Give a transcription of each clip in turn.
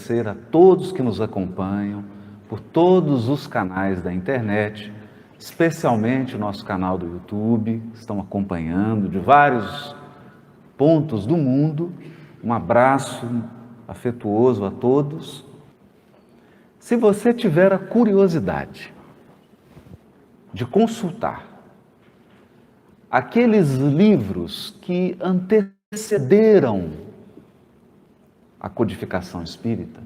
agradecer a todos que nos acompanham por todos os canais da internet, especialmente o nosso canal do YouTube, estão acompanhando de vários pontos do mundo. Um abraço afetuoso a todos. Se você tiver a curiosidade de consultar aqueles livros que antecederam a codificação espírita,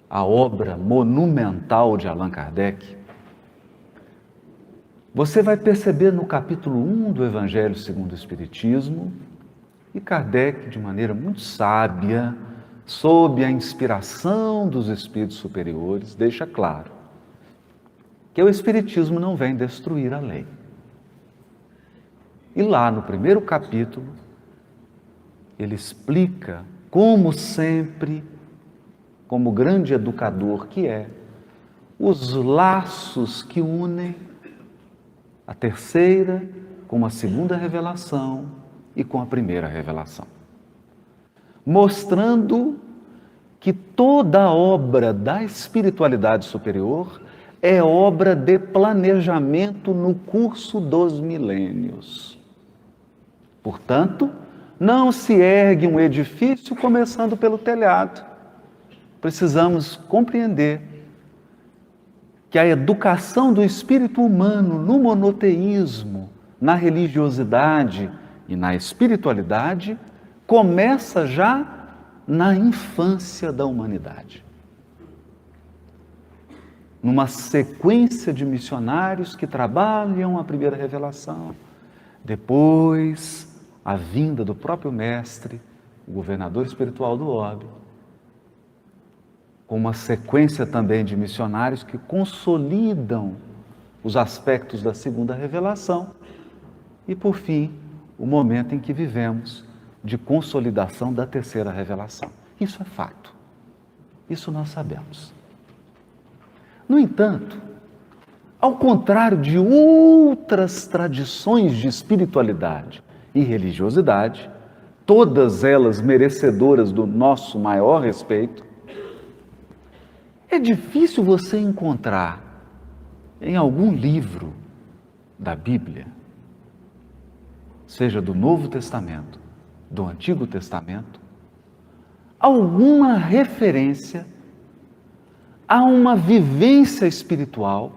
a obra monumental de Allan Kardec, você vai perceber no capítulo 1 do Evangelho segundo o Espiritismo, e Kardec, de maneira muito sábia, sob a inspiração dos espíritos superiores, deixa claro que o Espiritismo não vem destruir a lei. E lá no primeiro capítulo, ele explica, como sempre, como grande educador que é, os laços que unem a terceira com a segunda revelação e com a primeira revelação, mostrando que toda a obra da espiritualidade superior é obra de planejamento no curso dos milênios. Portanto, não se ergue um edifício começando pelo telhado. Precisamos compreender que a educação do espírito humano no monoteísmo, na religiosidade e na espiritualidade começa já na infância da humanidade. Numa sequência de missionários que trabalham a primeira revelação, depois a vinda do próprio mestre, o governador espiritual do orbe, com uma sequência também de missionários que consolidam os aspectos da segunda revelação e, por fim, o momento em que vivemos de consolidação da terceira revelação. Isso é fato. Isso nós sabemos. No entanto, ao contrário de outras tradições de espiritualidade e religiosidade, todas elas merecedoras do nosso maior respeito, é difícil você encontrar em algum livro da Bíblia, seja do Novo Testamento, do Antigo Testamento, alguma referência a uma vivência espiritual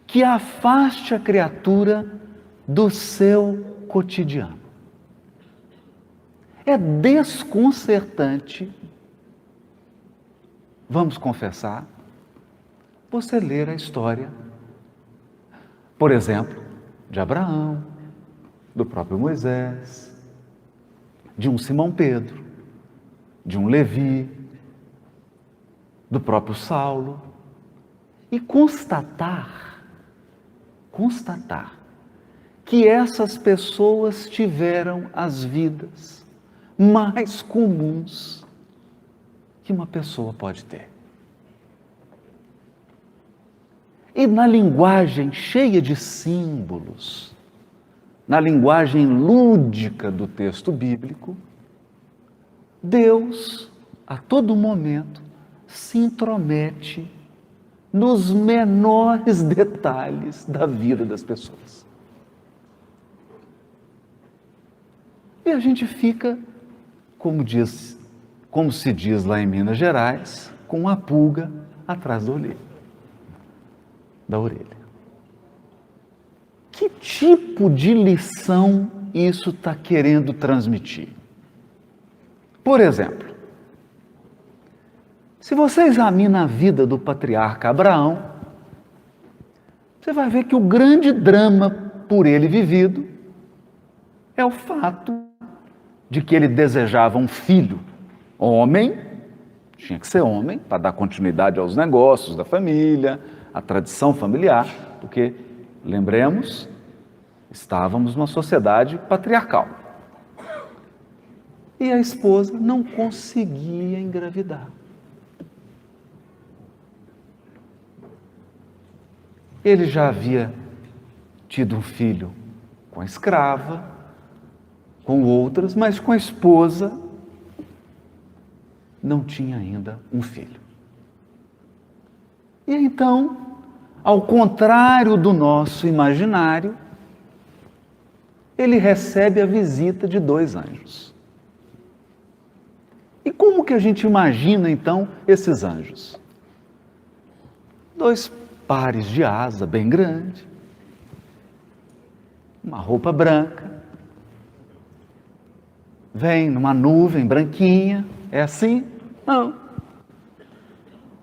que afaste a criatura do seu cotidiano. É desconcertante, vamos confessar, você ler a história, por exemplo, de Abraão, do próprio Moisés, de um Simão Pedro, de um Levi, do próprio Saulo, e constatar que essas pessoas tiveram as vidas mais comuns que uma pessoa pode ter. E na linguagem cheia de símbolos, na linguagem lúdica do texto bíblico, Deus, a todo momento, se intromete nos menores detalhes da vida das pessoas. E a gente fica, como se diz lá em Minas Gerais, com uma pulga atrás da orelha. Que tipo de lição isso está querendo transmitir? Por exemplo, se você examina a vida do patriarca Abraão, você vai ver que o grande drama por ele vivido é o fato de que ele desejava um filho homem, tinha que ser homem, para dar continuidade aos negócios da família, à tradição familiar, porque, lembremos, estávamos numa sociedade patriarcal. E a esposa não conseguia engravidar. Ele já havia tido um filho com a escrava, com outras, mas com a esposa não tinha ainda um filho. E então, ao contrário do nosso imaginário, ele recebe a visita de 2 anjos. E como que a gente imagina, então, esses anjos? 2 pares de asa bem grande, uma roupa branca, vem numa nuvem branquinha, é assim? Não.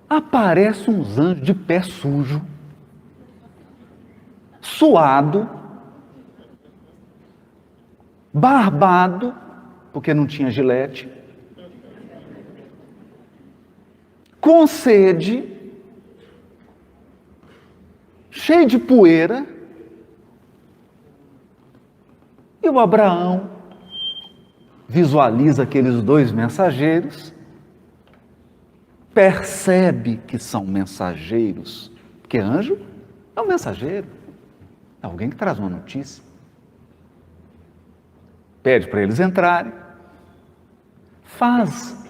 Aparecem uns anjos de pé sujo, suado, barbado, porque não tinha gilete, com sede, cheio de poeira, e o Abraão visualiza aqueles 2 mensageiros, percebe que são mensageiros, porque anjo é um mensageiro, é alguém que traz uma notícia. Pede para eles entrarem, faz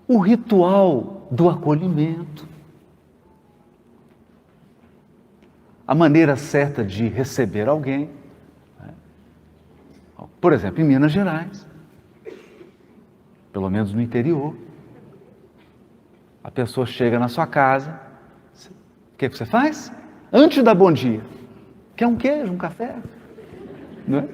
o ritual do acolhimento, a maneira certa de receber alguém. Por exemplo, em Minas Gerais, pelo menos no interior, a pessoa chega na sua casa, o que você faz? Antes de dar bom dia, quer um queijo, um café? Não é?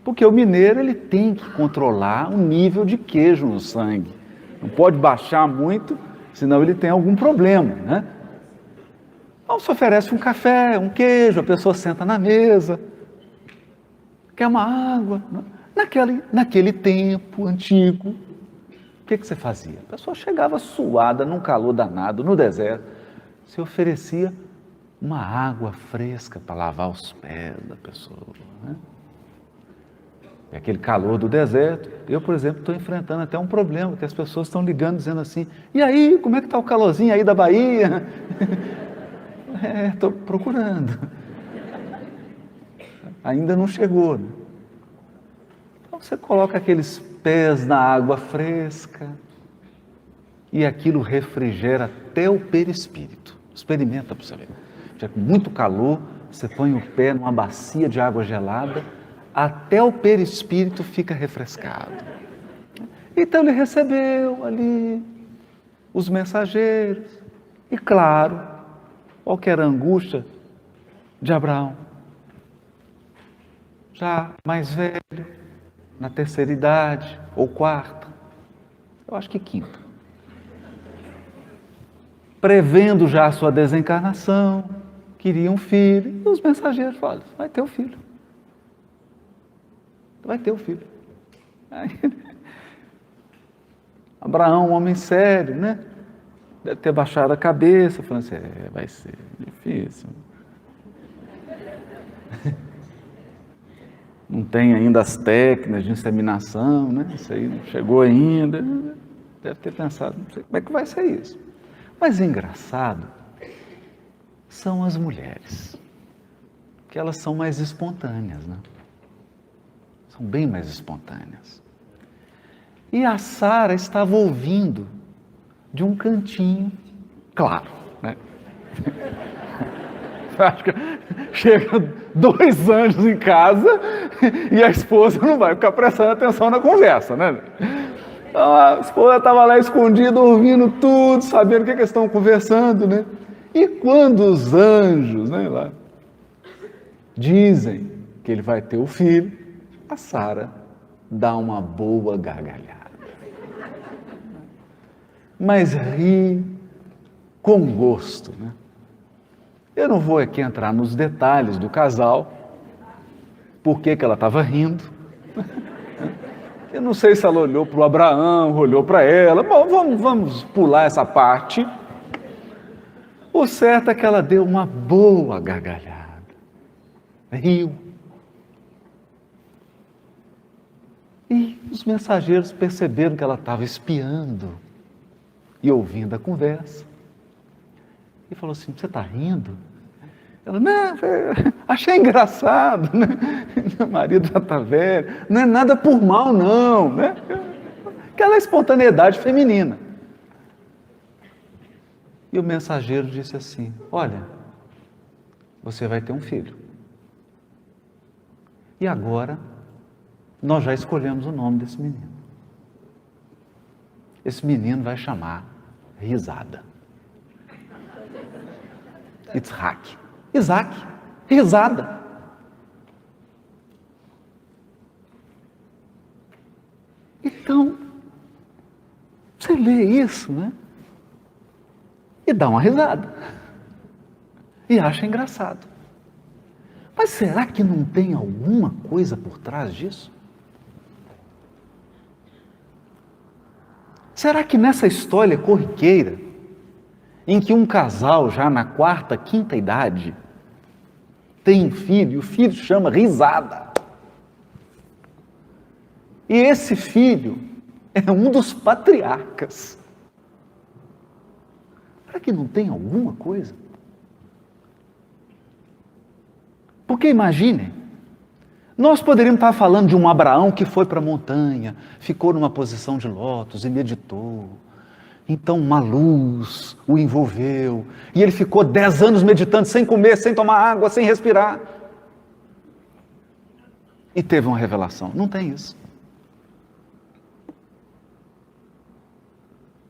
Porque o mineiro ele tem que controlar o nível de queijo no sangue. Não pode baixar muito, senão ele tem algum problema, né? Então se oferece um café, um queijo, a pessoa senta na mesa, quer uma água. Naquele tempo antigo, o que você fazia? A pessoa chegava suada, num calor danado, no deserto, se oferecia uma água fresca para lavar os pés da pessoa, né? É aquele calor do deserto. Eu, por exemplo, estou enfrentando até um problema, que as pessoas estão ligando, dizendo assim, e aí, como é que está o calorzinho aí da Bahia? Estou procurando. Ainda não chegou, né? Então você coloca aqueles pés na água fresca e aquilo refrigera até o perispírito. Experimenta para você ver. Já com muito calor, você põe o pé numa bacia de água gelada, até o perispírito fica refrescado. Então ele recebeu ali os mensageiros e, claro, qual que era a angústia de Abraão? Já mais velho, na 3ª idade, ou 4ª, eu acho que 5ª. Prevendo já a sua desencarnação, queria um filho, e os mensageiros falam, vai ter um filho. Vai ter um filho. Aí, Abraão, um homem sério, né? Deve ter baixado a cabeça, falando assim, vai ser difícil. Não tem ainda as técnicas de inseminação, né? Isso aí não chegou ainda. Deve ter pensado, não sei como é que vai ser isso. Mas engraçado são as mulheres, que elas são mais espontâneas, né? São bem mais espontâneas. E a Sara estava ouvindo de um cantinho, claro, né? Acho que chega 2 anjos em casa e a esposa não vai ficar prestando atenção na conversa, né? Então a esposa estava lá escondida, ouvindo tudo, sabendo o que eles estão conversando, né? E quando os anjos, né, lá, dizem que ele vai ter o filho, a Sara dá uma boa gargalhada. Mas ri com gosto, né? Eu não vou aqui entrar nos detalhes do casal, por que ela estava rindo. Eu não sei se ela olhou para o Abraão, olhou para ela. Bom, vamos pular essa parte. O certo é que ela deu uma boa gargalhada. Riu. E os mensageiros perceberam que ela estava espiando e ouvindo a conversa. E falou assim, você está rindo? Ela, não, achei engraçado, né? Meu marido já está velho, não é nada por mal não, né? aquela espontaneidade feminina. E o mensageiro disse assim: olha, você vai ter um filho. E agora, nós já escolhemos o nome desse menino. Esse menino vai chamar Risada. Isaac, risada. Então, você lê isso, né? E dá uma risada. E acha engraçado. Mas será que não tem alguma coisa por trás disso? Será que nessa história corriqueira, em que um casal já na quarta, quinta idade tem um filho, e o filho chama Risada, e esse filho é um dos patriarcas, será que não tem alguma coisa? Porque imaginem, nós poderíamos estar falando de um Abraão que foi para a montanha, ficou numa posição de lótus e meditou. Então uma luz o envolveu, e ele ficou 10 anos meditando, sem comer, sem tomar água, sem respirar. E teve uma revelação. Não tem isso.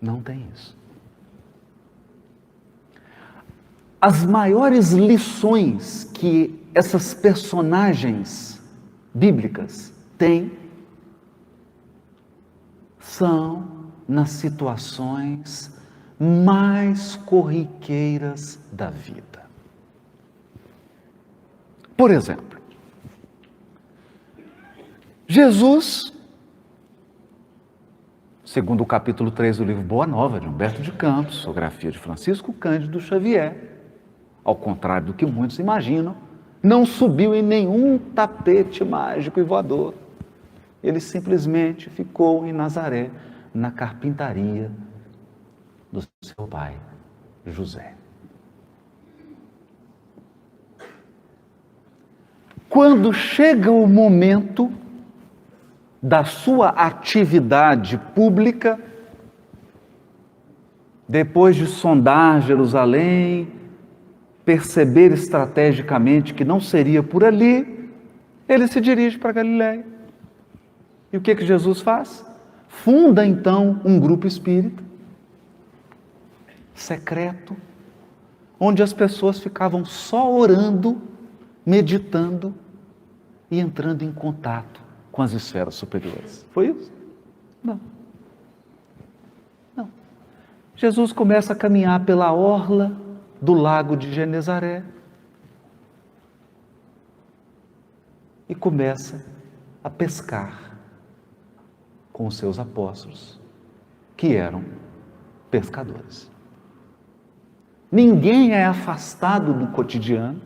Não tem isso. As maiores lições que essas personagens bíblicas têm são nas situações mais corriqueiras da vida. Por exemplo, Jesus, segundo o capítulo 3 do livro Boa Nova, de Humberto de Campos, psicografia de Francisco Cândido Xavier, ao contrário do que muitos imaginam, não subiu em nenhum tapete mágico e voador. Ele simplesmente ficou em Nazaré, na carpintaria do seu pai, José. Quando chega o momento da sua atividade pública, depois de sondar Jerusalém, perceber estrategicamente que não seria por ali, ele se dirige para Galiléia. E o que Jesus faz? Funda então um grupo espírita, secreto, onde as pessoas ficavam só orando, meditando e entrando em contato com as esferas superiores. Foi isso? Não. Não. Jesus começa a caminhar pela orla do lago de Genezaré e começa a pescar com os seus apóstolos, que eram pescadores. Ninguém é afastado do cotidiano,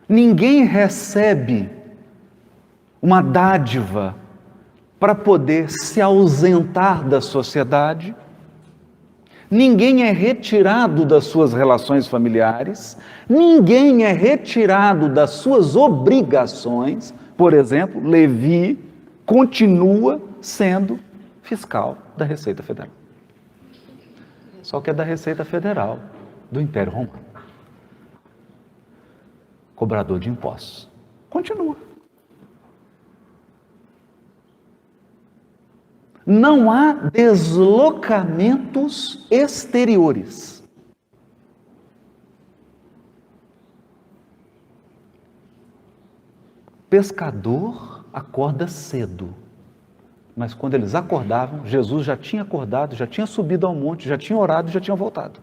ninguém recebe uma dádiva para poder se ausentar da sociedade, ninguém é retirado das suas relações familiares, ninguém é retirado das suas obrigações. Por exemplo, Levi continua sendo fiscal da Receita Federal. Só que é da Receita Federal do Império Romano. Cobrador de impostos. Continua. Não há deslocamentos exteriores. Pescador acorda cedo, mas quando eles acordavam, Jesus já tinha acordado, já tinha subido ao monte, já tinha orado e já tinha voltado.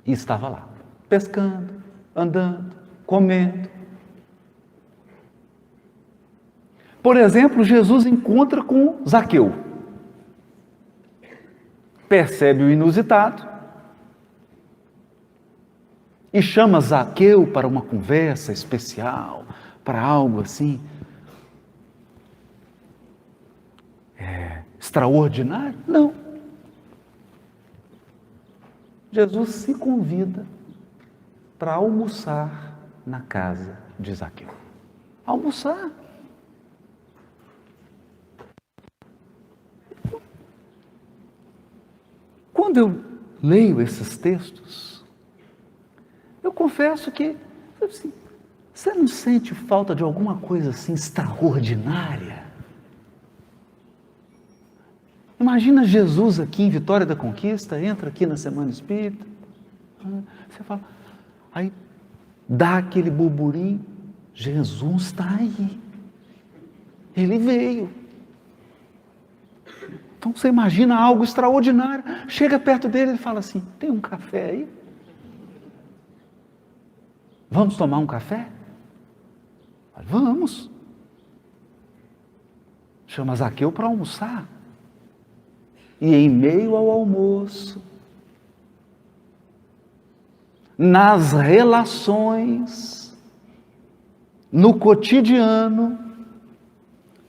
E estava lá, pescando, andando, comendo. Por exemplo, Jesus encontra com Zaqueu. Percebe o inusitado e chama Zaqueu para uma conversa especial, para algo assim extraordinário? Não. Jesus se convida para almoçar na casa de Zaqueu. Almoçar. quando eu leio esses textos, eu confesso que, assim, você não sente falta de alguma coisa assim extraordinária? Imagina Jesus aqui em Vitória da Conquista, entra aqui na Semana Espírita, você fala, aí dá aquele burburinho, Jesus está aí, Ele veio. Então você imagina algo extraordinário, chega perto dele e fala assim, tem um café aí? Vamos tomar um café? Vamos. Chama Zaqueu para almoçar. E em meio ao almoço, nas relações, no cotidiano,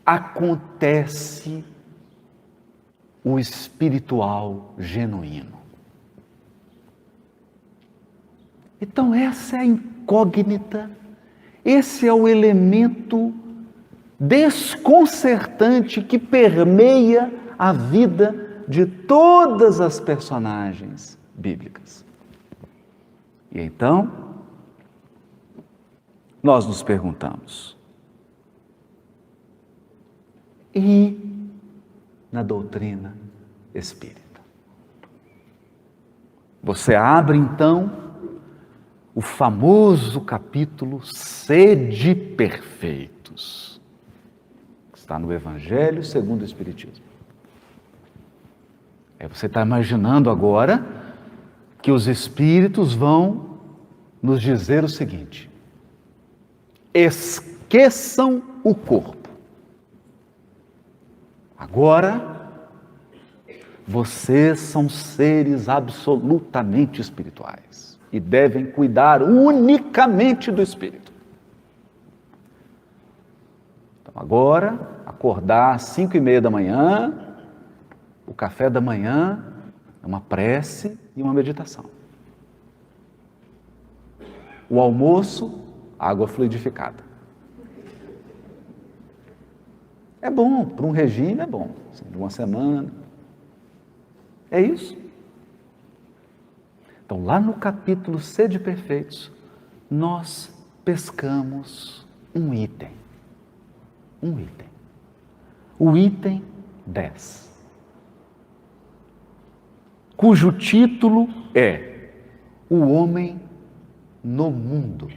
acontece o espiritual genuíno. Então essa é a incógnita, esse é o elemento desconcertante que permeia a vida de todas as personagens bíblicas. E então, nós nos perguntamos, e na doutrina espírita? Você abre então o famoso capítulo Sede Perfeitos, que está no Evangelho segundo o Espiritismo. Você está imaginando agora que os Espíritos vão nos dizer o seguinte: esqueçam o corpo. Agora, vocês são seres absolutamente espirituais e devem cuidar unicamente do espírito. Então, agora, acordar às 5:30 da manhã, o café da manhã é uma prece e uma meditação. O almoço, água fluidificada. É bom, para um regime é bom, assim, de uma semana. É isso. Então, lá no capítulo Sede Perfeitos, nós pescamos um item. Um item. O item 10. Cujo título é O Homem no Mundo.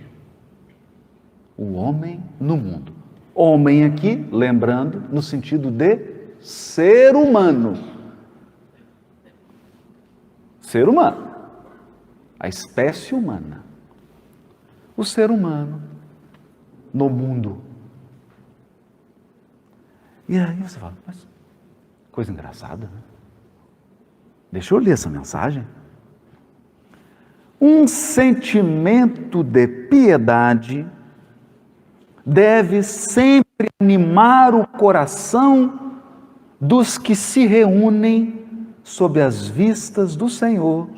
O Homem no Mundo. Homem aqui, lembrando, no sentido de ser humano. Ser humano. A espécie humana. O ser humano no mundo. E aí você fala, mas coisa engraçada, né? Deixa eu ler essa mensagem. Um sentimento de piedade deve sempre animar o coração dos que se reúnem sob as vistas do Senhor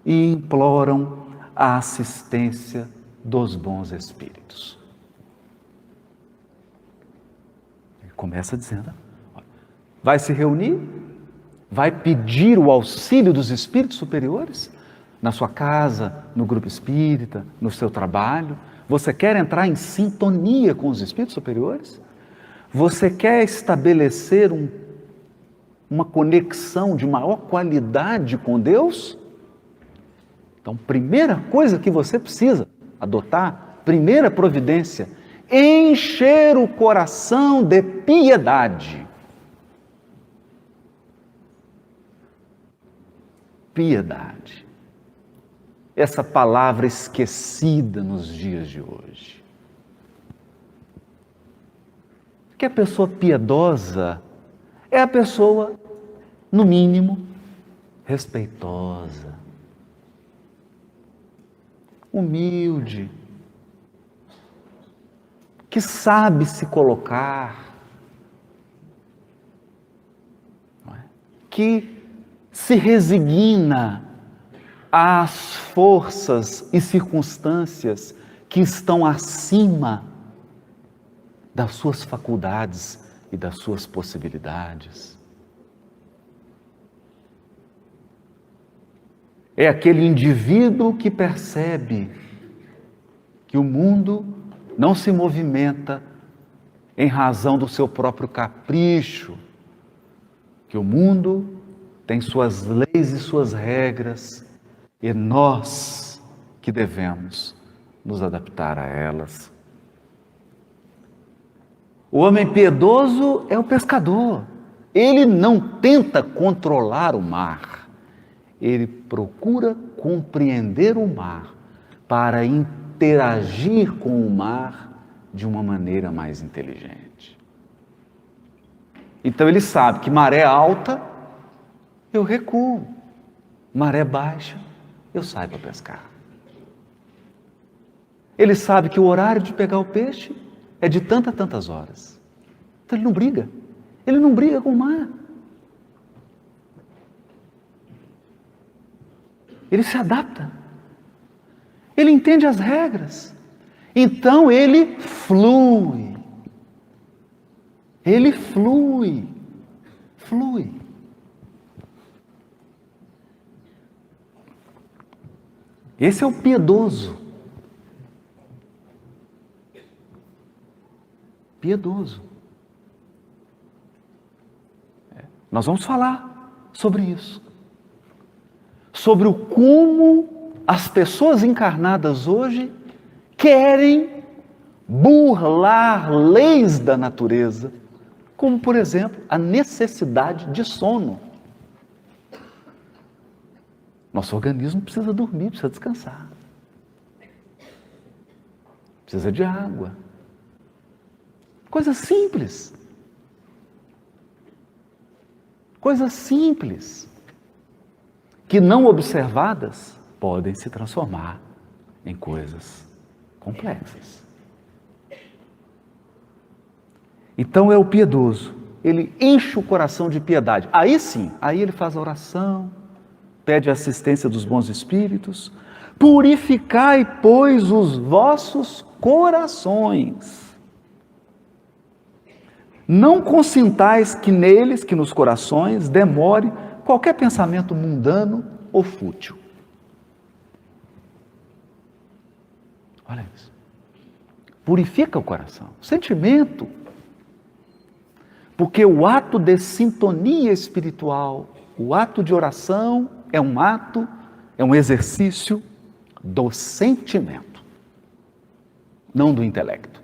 e imploram a assistência dos bons espíritos. Ele começa dizendo, vai se reunir? Vai pedir o auxílio dos espíritos superiores? Na sua casa, no grupo espírita, no seu trabalho? Você quer entrar em sintonia com os espíritos superiores? Você quer estabelecer uma conexão de maior qualidade com Deus? Então, primeira coisa que você precisa adotar, primeira providência, encher o coração de piedade. Piedade. Essa palavra esquecida nos dias de hoje. Que a pessoa piedosa é a pessoa, no mínimo, respeitosa, humilde, que sabe se colocar, não é? Que se resigna às forças e circunstâncias que estão acima das suas faculdades e das suas possibilidades. É aquele indivíduo que percebe que o mundo não se movimenta em razão do seu próprio capricho, que o mundo tem suas leis e suas regras, e nós que devemos nos adaptar a elas. O homem piedoso é o pescador. Ele não tenta controlar o mar. Ele procura compreender o mar para interagir com o mar de uma maneira mais inteligente. Então ele sabe que maré alta, eu recuo. Maré baixa, eu saio para pescar. Ele sabe que o horário de pegar o peixe é de tantas horas. Então ele não briga. Ele não briga com o mar. Ele se adapta. Ele entende as regras. Então ele flui. Ele flui. Flui. Esse é o piedoso. Piedoso. Nós vamos falar sobre isso. Sobre o como as pessoas encarnadas hoje querem burlar leis da natureza, como, por exemplo, a necessidade de sono. Nosso organismo precisa dormir, precisa descansar. Precisa de água. Coisas simples. Coisas simples, que não observadas, podem se transformar em coisas complexas. Então é o piedoso, ele enche o coração de piedade. Aí sim, aí ele faz a oração, pede a assistência dos bons espíritos. Purificai, pois, os vossos corações. Não consintais que neles, que nos corações, demore qualquer pensamento mundano ou fútil. Olha isso. Purifica o coração, o sentimento. Porque o ato de sintonia espiritual, o ato de oração é um exercício do sentimento, não do intelecto.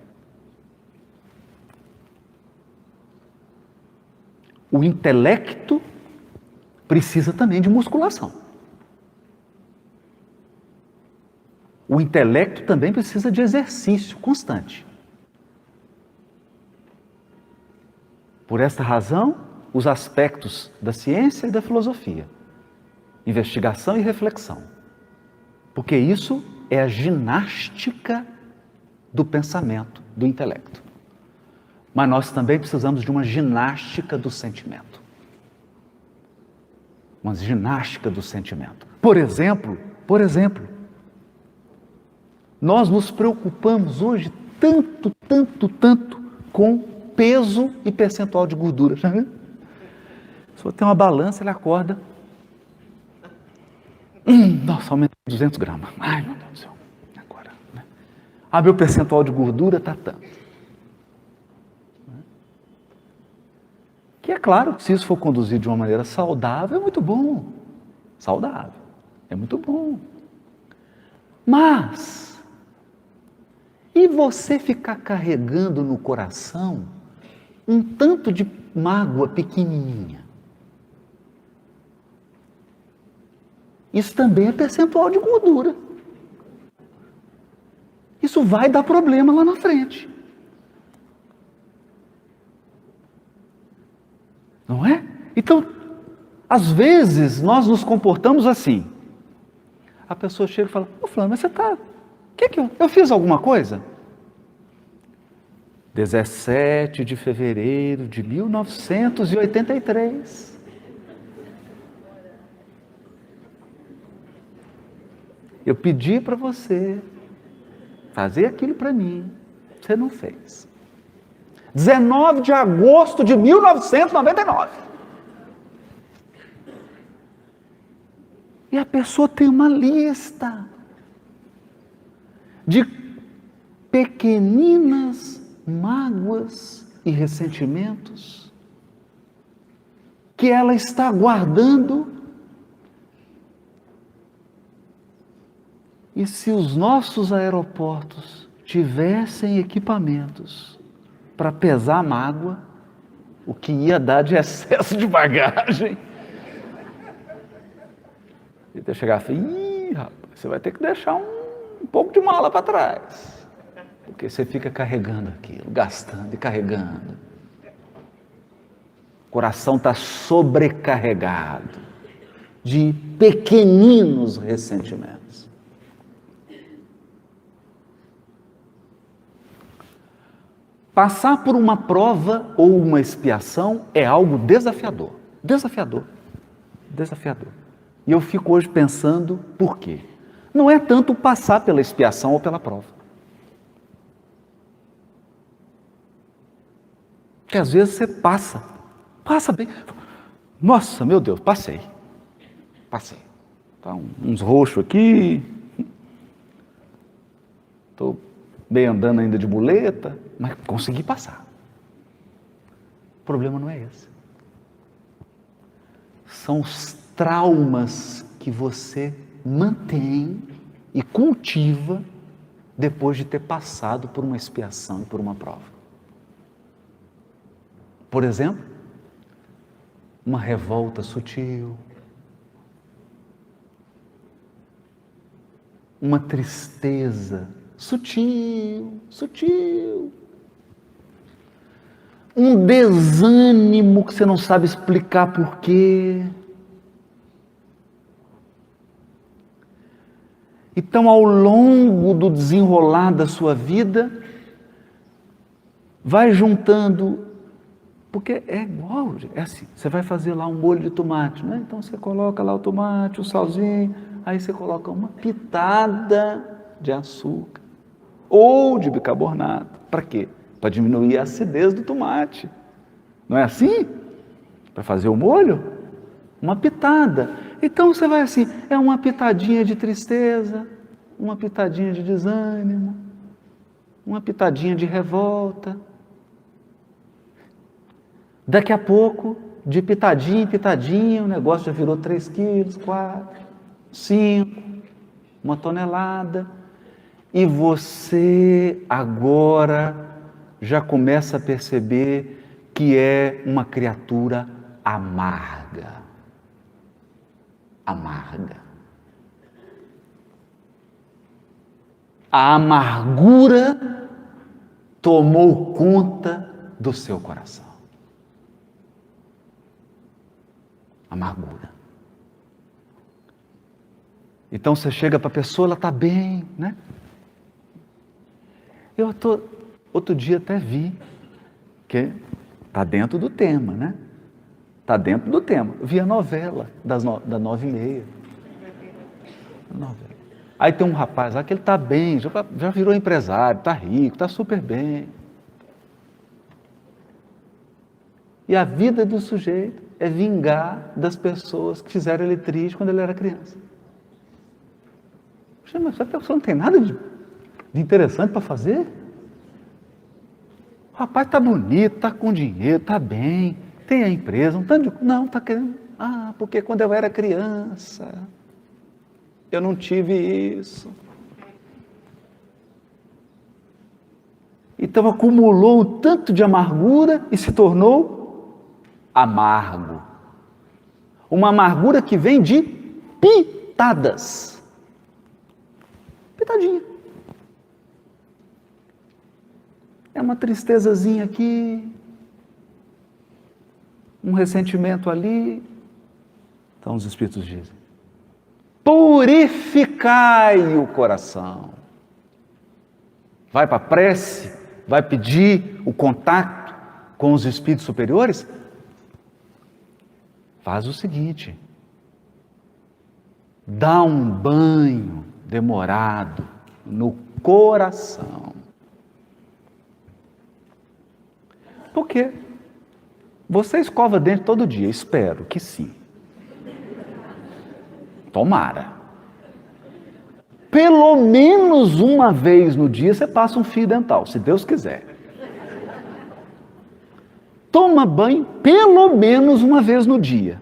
O intelecto precisa também de musculação. O intelecto também precisa de exercício constante. Por esta razão, os aspectos da ciência e da filosofia, investigação e reflexão, porque isso é a ginástica do pensamento, do intelecto. Mas nós também precisamos de uma ginástica do sentimento. Uma ginástica do sentimento. Por exemplo, nós nos preocupamos hoje tanto com peso e percentual de gordura. Já viu? Se você tem uma balança, ele acorda. Nossa, aumentou 200 gramas. Ai, meu Deus do céu. Agora, né? Meu percentual de gordura está tanto. Que é claro que se isso for conduzido de uma maneira saudável, é muito bom. Saudável. É muito bom. Mas, e você ficar carregando no coração um tanto de mágoa pequenininha? Isso também é percentual de gordura. Isso vai dar problema lá na frente. Não é? Então, às vezes, nós nos comportamos assim. A pessoa chega e fala, fulano, mas você está... Eu fiz alguma coisa? 17 de fevereiro de 1983. Eu pedi para você fazer aquilo para mim. Você não fez. 19 de agosto de 1999. E a pessoa tem uma lista de pequeninas mágoas e ressentimentos que ela está guardando. E se os nossos aeroportos tivessem equipamentos para pesar a mágoa, o que ia dar de excesso de bagagem? E eu chegar e falar, ih, rapaz, você vai ter que deixar um pouco de mala para trás. Porque você fica carregando aquilo, gastando e carregando. O coração está sobrecarregado de pequeninos ressentimentos. Passar por uma prova ou uma expiação é algo desafiador. Desafiador. Desafiador. E eu fico hoje pensando por quê? Não é tanto passar pela expiação ou pela prova. Porque às vezes você passa bem. Nossa, meu Deus, passei. Tá uns roxos aqui. Estou meio andando ainda de muleta, mas consegui passar. O problema não é esse. São os traumas que você mantém e cultiva depois de ter passado por uma expiação e por uma prova. Por exemplo, uma revolta sutil, uma tristeza sutil, um desânimo que você não sabe explicar por quê. Então, ao longo do desenrolar da sua vida, vai juntando, porque é igual, é assim, você vai fazer lá um molho de tomate, né? Então você coloca lá o tomate, o salzinho, aí você coloca uma pitada de açúcar ou de bicarbonato. Para quê? Para diminuir a acidez do tomate. Não é assim? Para fazer o molho? Uma pitada. Então você vai assim, é uma pitadinha de tristeza, uma pitadinha de desânimo, uma pitadinha de revolta. Daqui a pouco, de pitadinha em pitadinha, o negócio já virou 3 quilos, 4, 5, 1 tonelada. E você agora já começa a perceber que é uma criatura amarga. A amargura tomou conta do seu coração. Amargura. Então você chega para a pessoa, ela está bem, né? Outro dia até vi, que está dentro do tema, né? Está dentro do tema. Vi a novela da 9h30. Novela. Aí tem um rapaz lá que ele está bem, já virou empresário, está rico, está super bem. E a vida do sujeito é vingar das pessoas que fizeram ele triste quando ele era criança. Poxa, mas essa pessoa não tem nada de interessante para fazer? O rapaz está bonito, está com dinheiro, está bem, tem a empresa, não está querendo. Porque quando eu era criança, eu não tive isso. Então acumulou um tanto de amargura e se tornou amargo. Uma amargura que vem de pitadas. Pitadinha. É uma tristezazinha aqui, um ressentimento ali. Então os Espíritos dizem, purificai o coração. Vai para a prece, vai pedir o contato com os Espíritos superiores. Faz o seguinte, dá um banho demorado no coração. Por quê? Você escova dente todo dia? Espero que sim. Tomara. Pelo menos uma vez no dia você passa um fio dental, se Deus quiser. Toma banho pelo menos uma vez no dia.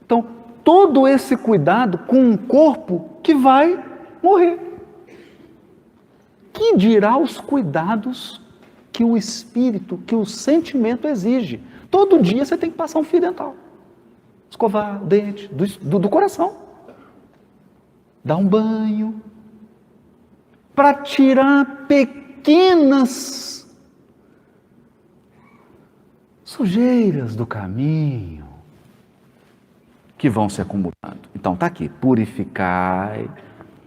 Então, todo esse cuidado com um corpo que vai morrer. Que dirá os cuidados que o espírito, que o sentimento exige? Todo dia você tem que passar um fio dental. Escovar o dente do coração. Dar um banho. Para tirar pequenas sujeiras do caminho que vão se acumulando. Então está aqui, purificai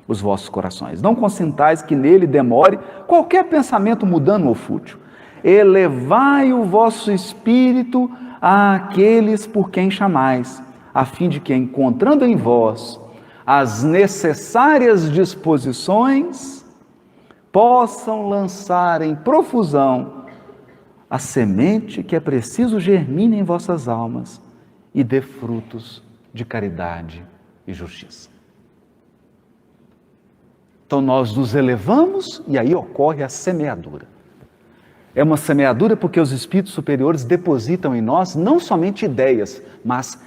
os vossos corações. Não consintais que nele demore qualquer pensamento mudando ou fútil. Elevai o vosso espírito àqueles por quem chamais, a fim de que, encontrando em vós as necessárias disposições, possam lançar em profusão a semente que é preciso germine em vossas almas e dê frutos de caridade e justiça. Então nós nos elevamos e aí ocorre a semeadura. É uma semeadura porque os espíritos superiores depositam em nós não somente ideias, mas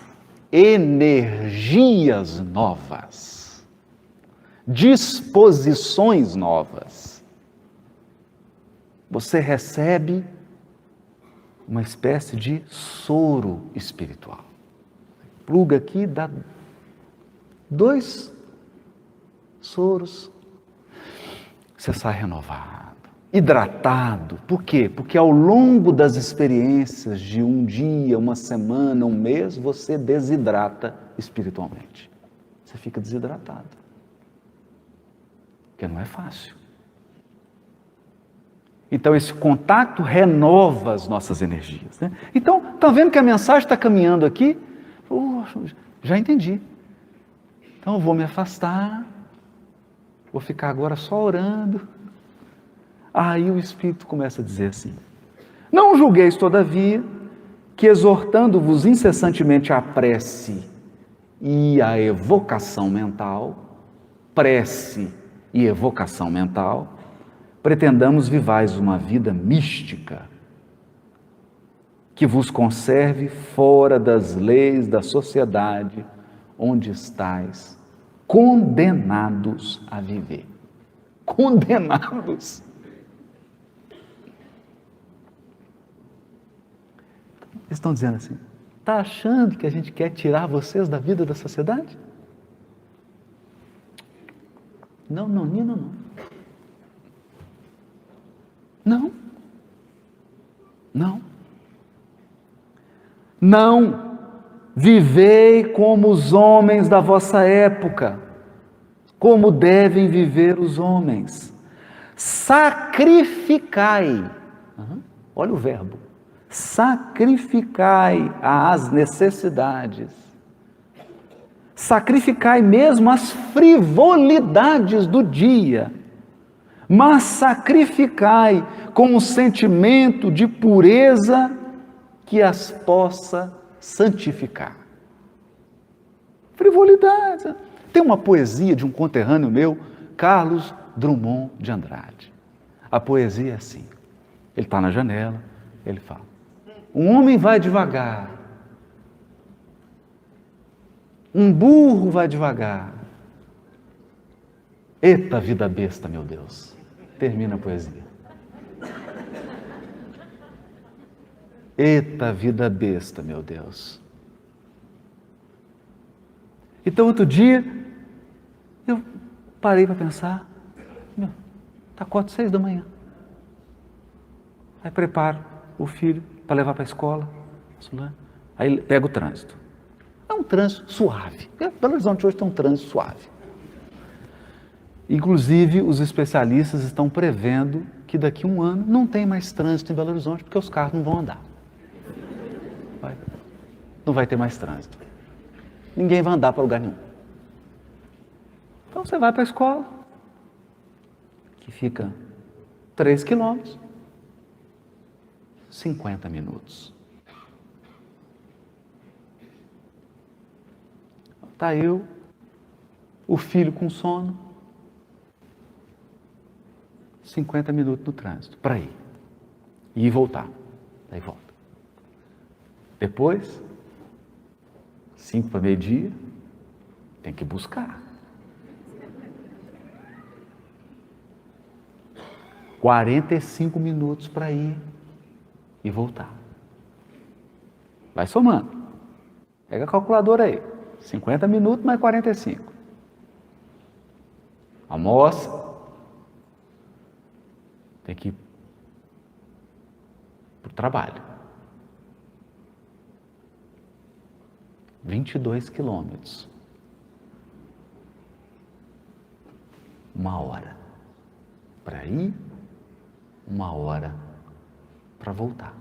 energias novas, disposições novas. Você recebe uma espécie de soro espiritual. Pluga aqui, dá 2 soros. Você sai renovado, hidratado. Por quê? Porque ao longo das experiências de um dia, uma semana, um mês, você desidrata espiritualmente. Você fica desidratado. Porque não é fácil. Então, esse contato renova as nossas energias, né? Então, está vendo que a mensagem está caminhando aqui? Já entendi. Então, eu vou me afastar, vou ficar agora só orando. Aí o Espírito começa a dizer assim: não julgueis, todavia, que exortando-vos incessantemente à prece e à evocação mental, prece e evocação mental, pretendamos vivais uma vida mística, que vos conserve fora das leis da sociedade, onde estáis condenados a viver. Condenados. Eles estão dizendo assim: está achando que a gente quer tirar vocês da vida da sociedade? Não, Nino, não. Não. Não. Não. Vivei como os homens da vossa época, como devem viver os homens. Sacrificai. Olha o verbo. Sacrificai às necessidades. Sacrificai mesmo as frivolidades do dia, mas sacrificai com um sentimento de pureza que as possa santificar. Frivolidade. Tem uma poesia de um conterrâneo meu, Carlos Drummond de Andrade. A poesia é assim: ele está na janela, ele fala: um homem vai devagar, um burro vai devagar. Eita vida besta, meu Deus. Termina a poesia. Eita vida besta, meu Deus. Então, outro dia, eu parei para pensar: está 4:06 da manhã. Aí preparo o filho para levar para a escola. Aí pega o trânsito. É um trânsito suave. Belo Horizonte hoje tem um trânsito suave. Inclusive, os especialistas estão prevendo que daqui a um ano não tem mais trânsito em Belo Horizonte, porque os carros não vão andar. Não vai ter mais trânsito. Ninguém vai andar para lugar nenhum. Então você vai para a escola, que fica 3 quilômetros, 50 minutos. Tá eu, o filho com sono, 50 minutos no trânsito, para ir. E voltar. Daí volta. Depois, 5 para meio-dia, tem que buscar. 45 minutos para ir e voltar. Vai somando. Pega a calculadora aí. 50 minutos mais 45. Almoça. Tem que ir para o trabalho. 22 quilômetros. 1 hora para ir, 1 hora para voltar.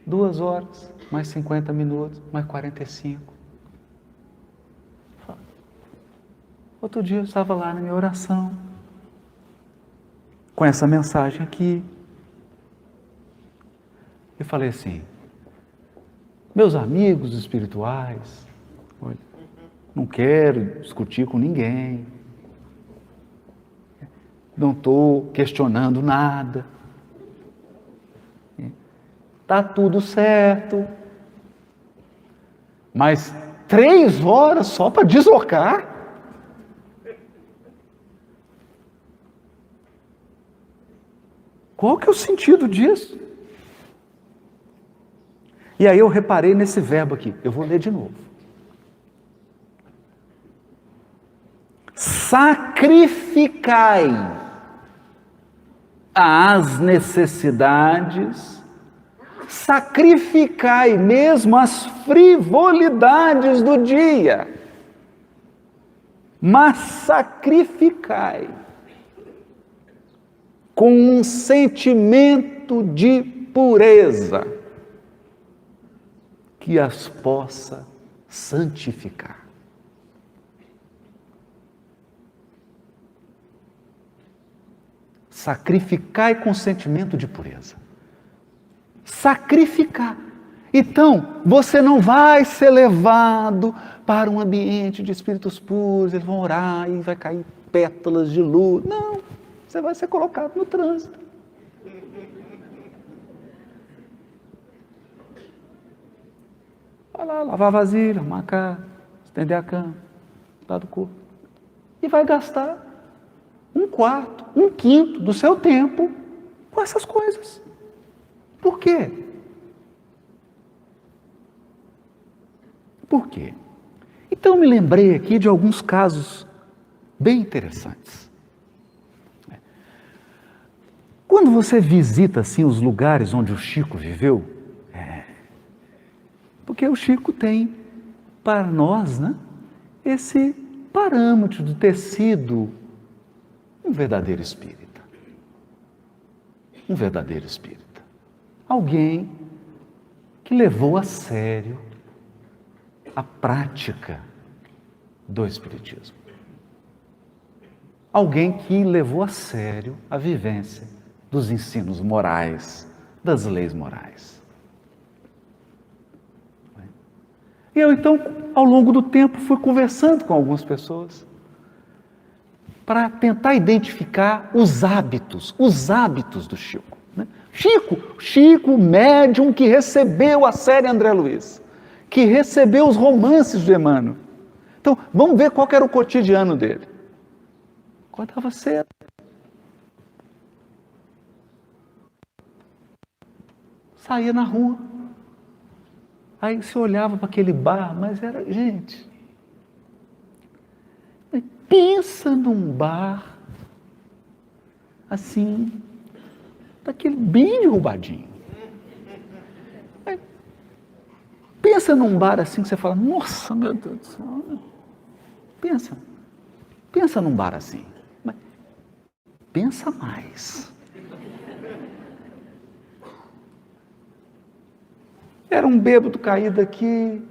2 horas, mais 50 minutos, mais 45. Outro dia eu estava lá na minha oração, com essa mensagem aqui. Eu falei assim, meus amigos espirituais, olha, não quero discutir com ninguém, não estou questionando nada, está tudo certo, mas 3 horas só para deslocar? Qual que é o sentido disso? E aí eu reparei nesse verbo aqui, eu vou ler de novo. Sacrificai as necessidades, sacrificai mesmo as frivolidades do dia, mas sacrificai com um sentimento de pureza que as possa santificar. Sacrificai com sentimento de pureza. Sacrificar. Então, você não vai ser levado para um ambiente de espíritos puros, eles vão orar e vai cair pétalas de luz. Não, você vai ser colocado no trânsito. Vai lá, lavar a vasilha, arrumar a casa, estender a cama, cuidar do corpo. E vai gastar 1/4, 1/5 do seu tempo com essas coisas. Por quê? Por quê? Então me lembrei aqui de alguns casos bem interessantes. Quando você visita assim os lugares onde o Chico viveu, porque o Chico tem para nós, né, esse parâmetro de ter sido um verdadeiro espírita. Um verdadeiro espírita. Alguém que levou a sério a prática do espiritismo. Alguém que levou a sério a vivência dos ensinos morais, das leis morais. E eu então, ao longo do tempo, fui conversando com algumas pessoas para tentar identificar os hábitos do Chico. Né? Chico, médium que recebeu a série André Luiz, que recebeu os romances de Emmanuel. Então, vamos ver qual era o cotidiano dele. Acordava cedo. Saía na rua. Aí você olhava para aquele bar, mas era, gente, pensa num bar, assim, daquele bem derrubadinho. Pensa num bar assim que você fala, nossa, meu Deus do céu. Pensa num bar assim. Mas pensa mais. Era um bêbado caído aqui,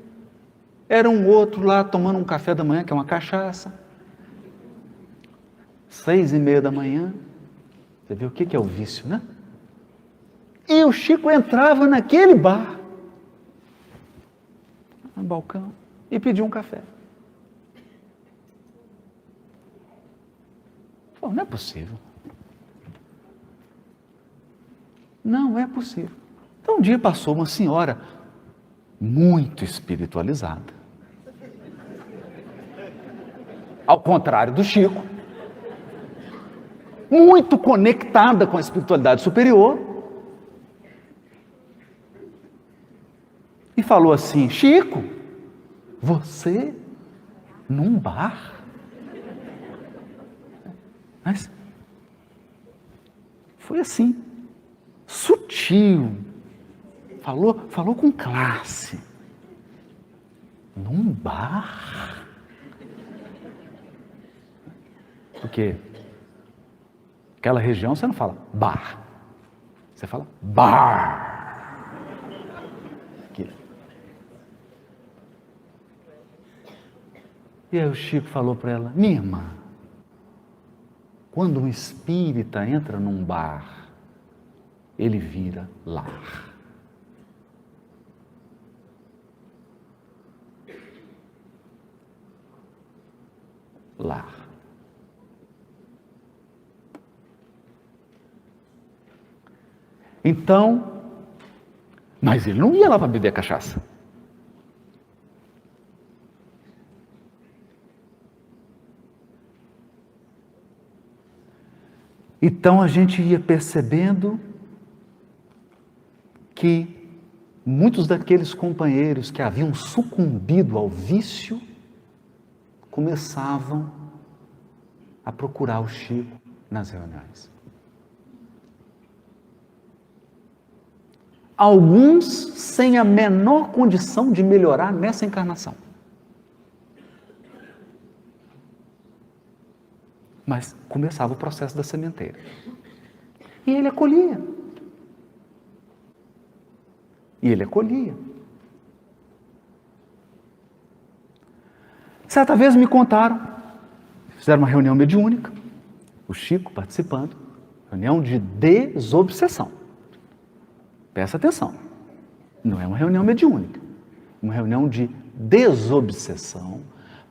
era um outro lá tomando um café da manhã, que é uma cachaça. 6:30 da manhã. Você vê o que é o vício, né? E o Chico entrava naquele bar. no balcão e pediu um café. Falou, não é possível. Não é possível. Então um dia passou uma senhora muito espiritualizada. Ao contrário do Chico, muito conectada com a espiritualidade superior, e falou assim, Chico, você num bar? Mas foi assim, sutil, falou com classe. Num bar? Porque aquela região você não fala bar, você fala bar. Aqui. E aí o Chico falou para ela, minha irmã, quando um espírita entra num bar, ele vira lar. Lar. Então, mas ele não ia lá para beber cachaça. Então a gente ia percebendo que muitos daqueles companheiros que haviam sucumbido ao vício começavam a procurar o Chico nas reuniões. Alguns sem a menor condição de melhorar nessa encarnação. Mas começava o processo da sementeira. E ele acolhia. E ele acolhia. Certa vez me contaram, fizeram uma reunião mediúnica, o Chico participando, reunião de desobsessão. Presta atenção, não é uma reunião mediúnica, uma reunião de desobsessão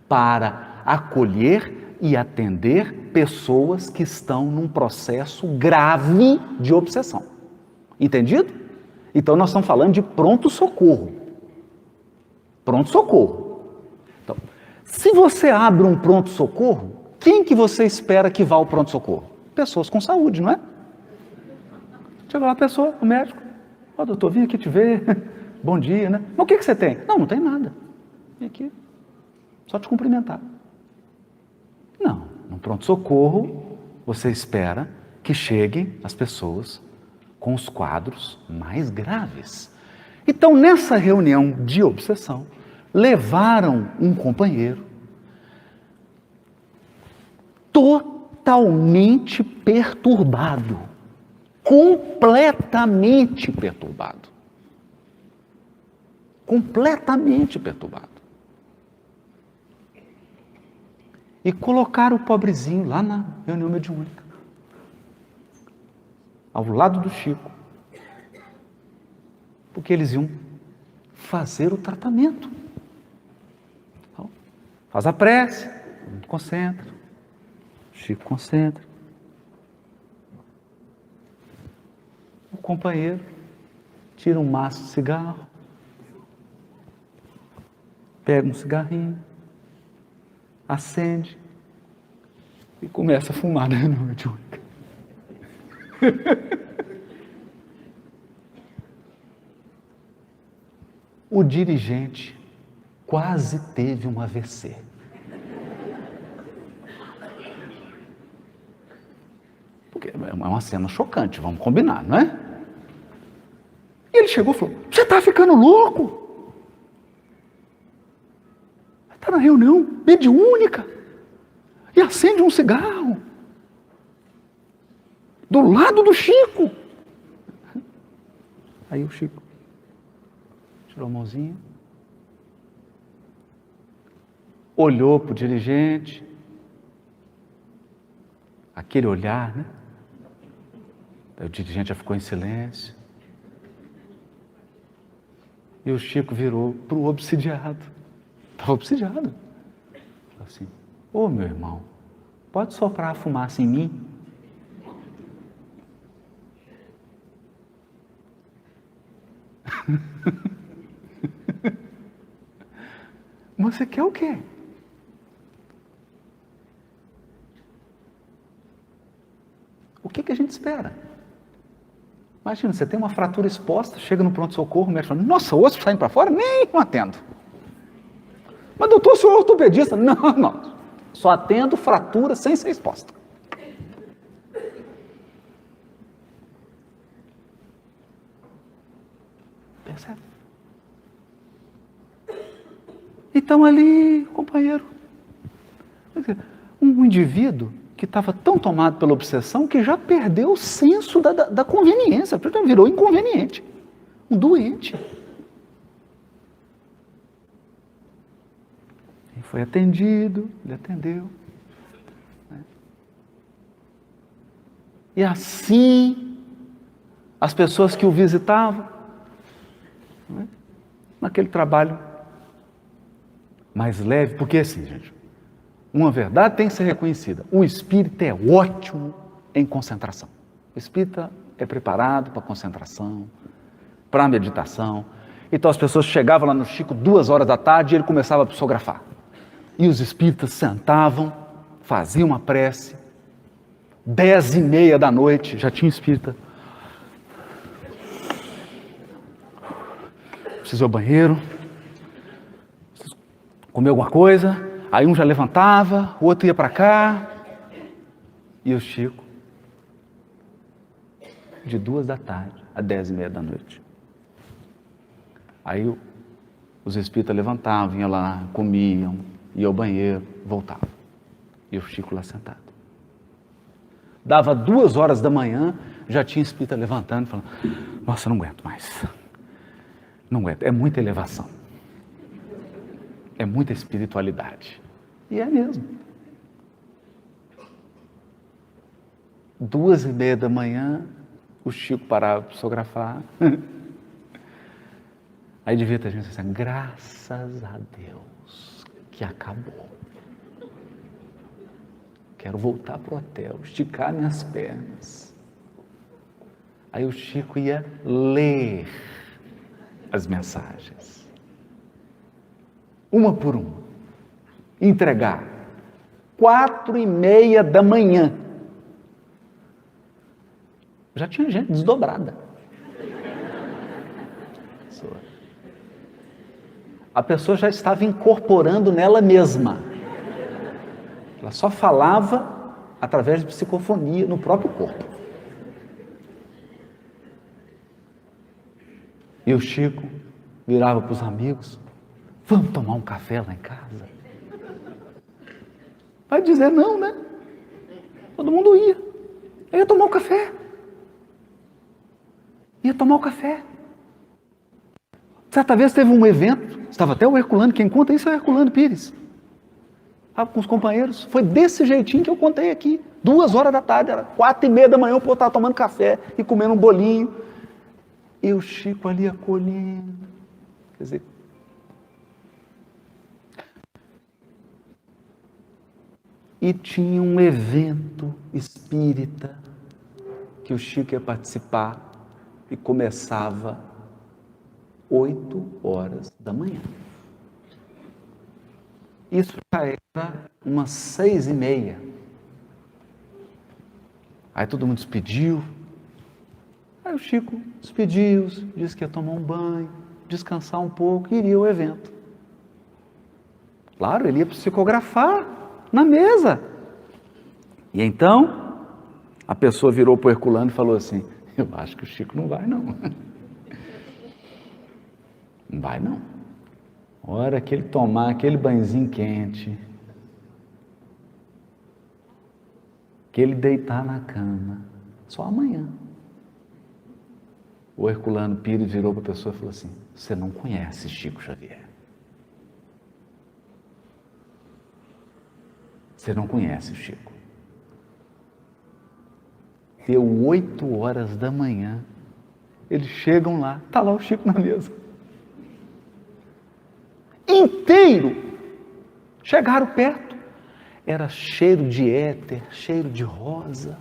para acolher e atender pessoas que estão num processo grave de obsessão. Entendido? Então nós estamos falando de pronto-socorro. Pronto-socorro. Então, se você abre um pronto-socorro, quem que você espera que vá ao pronto-socorro? Pessoas com saúde, não é? Chega lá a pessoa, o médico, ó, doutor, vim aqui te ver, bom dia, né? Mas o que você tem? Não tem nada. Vim aqui, só te cumprimentar. Não, no pronto-socorro, você espera que cheguem as pessoas com os quadros mais graves. Então, nessa reunião de obsessão, levaram um companheiro totalmente perturbado, completamente perturbado. Completamente perturbado. E colocaram o pobrezinho lá na reunião mediúnica, ao lado do Chico, porque eles iam fazer o tratamento. Então, faz a prece, concentra, Chico concentra. O companheiro tira um maço de cigarro, pega um cigarrinho, acende e começa a fumar na reunião mediúnica. O dirigente quase teve um AVC. Porque é uma cena chocante, vamos combinar, não é? E ele chegou e falou, você está ficando louco? Está na reunião mediúnica e acende um cigarro do lado do Chico. Aí o Chico tirou a mãozinha, olhou para o dirigente, aquele olhar, né? Aí o dirigente já ficou em silêncio. E o Chico virou para o obsidiado. Estava obsidiado. Falou assim: ô meu irmão, pode soprar a fumaça em mim? Mas você quer o quê? O que a gente espera? Imagina, você tem uma fratura exposta, chega no pronto-socorro, o médico fala: nossa, o osso está indo para fora? Nem não atendo. Mas doutor, o senhor é ortopedista? Não. Só atendo fratura sem ser exposta. Percebe? Então ali, companheiro, um indivíduo que estava tão tomado pela obsessão que já perdeu o senso da conveniência, virou inconveniente, um doente. Ele foi atendido, ele atendeu. E assim, as pessoas que o visitavam, naquele trabalho mais leve, porque assim, gente, uma verdade tem que ser reconhecida: o espírita é ótimo em concentração. O espírita é preparado para concentração, para a meditação. Então as pessoas chegavam lá no Chico 2h e ele começava a psicografar. E os espíritas sentavam, faziam uma prece. 10h30 já tinha espírita. Preciso ir ao banheiro, comer alguma coisa. Aí um já levantava, o outro ia para cá. E o Chico, de 2h a 10h30. Aí os espíritas levantavam, iam lá, comiam, iam ao banheiro, voltavam. E o Chico lá sentado. Dava 2h, já tinha espírita levantando, falando: nossa, não aguento mais. Não aguento, é muita elevação. É muita espiritualidade. E é mesmo. 2h30, o Chico parava para psicografar. Aí devia ter gente assim: graças a Deus que acabou. Quero voltar para o hotel, esticar minhas pernas. Aí o Chico ia ler as mensagens, uma por uma, entregar. 4h30. Já tinha gente desdobrada. A pessoa já estava incorporando nela mesma. Ela só falava através de psicofonia no próprio corpo. E o Chico virava para os amigos: vamos tomar um café lá em casa? Vai dizer não, né? Todo mundo ia. Eu ia tomar o café. Certa vez teve um evento, estava até o Herculano, quem conta isso é o Herculano Pires. Estava com os companheiros, foi desse jeitinho que eu contei aqui. 2h, era 4h30, o povo estava tomando café e comendo um bolinho. E o Chico ali acolhendo. Quer dizer, e tinha um evento espírita que o Chico ia participar e começava 8h. Isso já era umas 6h30. Aí todo mundo despediu. Aí o Chico despediu, disse que ia tomar um banho, descansar um pouco e iria ao evento. Claro, ele ia psicografar na mesa. E então, a pessoa virou para o Herculano e falou assim: eu acho que o Chico não vai não. Não vai não. A hora que ele tomar aquele banhozinho quente, que ele deitar na cama, só amanhã. O Herculano Pires virou para a pessoa e falou assim: você não conhece Chico Xavier. Você não conhece o Chico. Deu 8h, eles chegam lá, está lá o Chico na mesa. inteiro, chegaram perto. Era cheiro de éter, cheiro de rosa,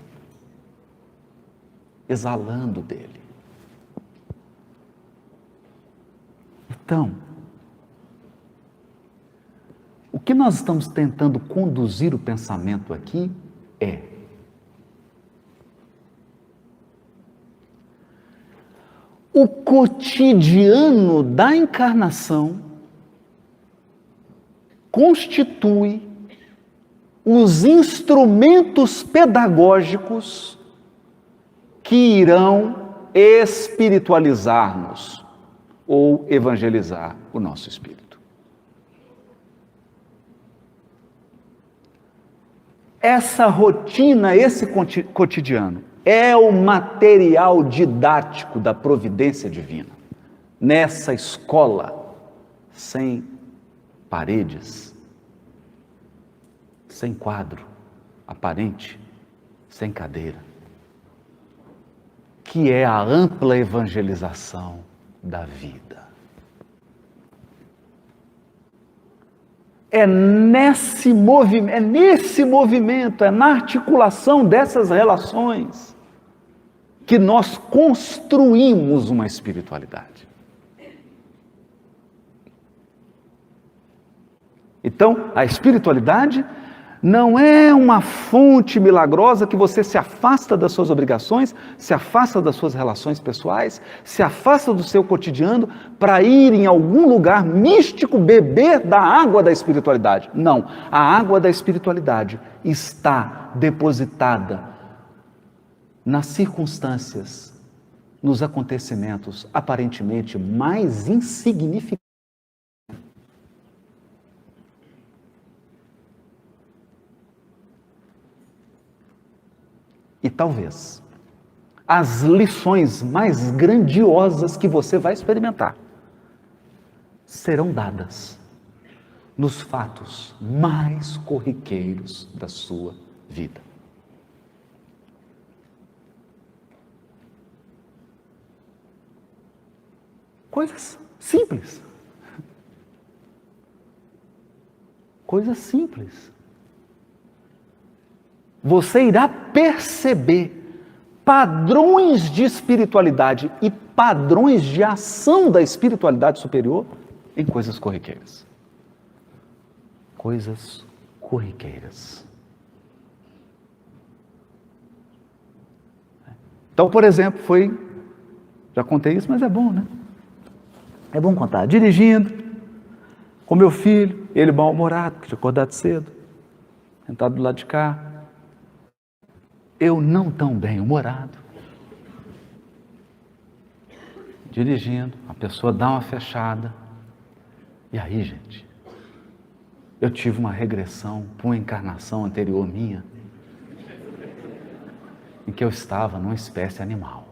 exalando dele. Então, o que nós estamos tentando conduzir o pensamento aqui é: o cotidiano da encarnação constitui os instrumentos pedagógicos que irão espiritualizar-nos ou evangelizar o nosso espírito. Essa rotina, esse cotidiano, é o material didático da providência divina. Nessa escola, sem paredes, sem quadro aparente, sem cadeira, que é a ampla evangelização da vida. É nesse movimento, é na articulação dessas relações que nós construímos uma espiritualidade. Então, a espiritualidade não é uma fonte milagrosa que você se afasta das suas obrigações, se afasta das suas relações pessoais, se afasta do seu cotidiano para ir em algum lugar místico beber da água da espiritualidade. Não, a água da espiritualidade está depositada nas circunstâncias, nos acontecimentos aparentemente mais insignificantes. E talvez as lições mais grandiosas que você vai experimentar serão dadas nos fatos mais corriqueiros da sua vida. Coisas simples. Coisas simples. Você irá perceber padrões de espiritualidade e padrões de ação da espiritualidade superior em coisas corriqueiras. Coisas corriqueiras. Então, por exemplo, já contei isso, mas é bom, né? É bom contar. Dirigindo, com meu filho, ele mal-humorado, que tinha acordado cedo, sentado do lado de cá. Eu não tão bem-humorado. Dirigindo, a pessoa dá uma fechada. E aí, gente, eu tive uma regressão para uma encarnação anterior minha, em que eu estava numa espécie animal.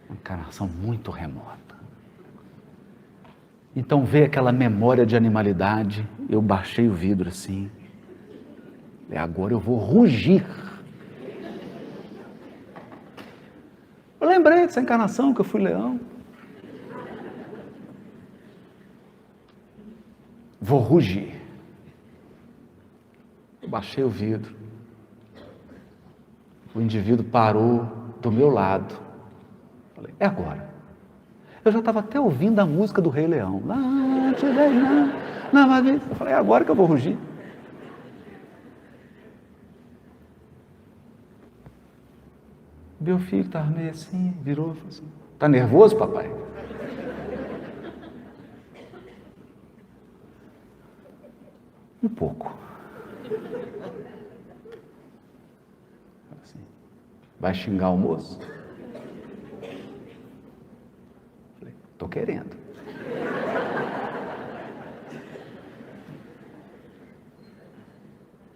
Uma encarnação muito remota. Então veio aquela memória de animalidade, eu baixei o vidro assim. Agora eu vou rugir. Eu lembrei dessa encarnação que eu fui leão. Vou rugir. Eu baixei o vidro. O indivíduo parou do meu lado. Falei, é agora. Eu já estava até ouvindo a música do Rei Leão. Eu falei, é agora que eu vou rugir. Meu filho estava meio assim, virou e falou assim, está nervoso, papai? Um pouco. Assim, vai xingar o moço? Falei, estou querendo.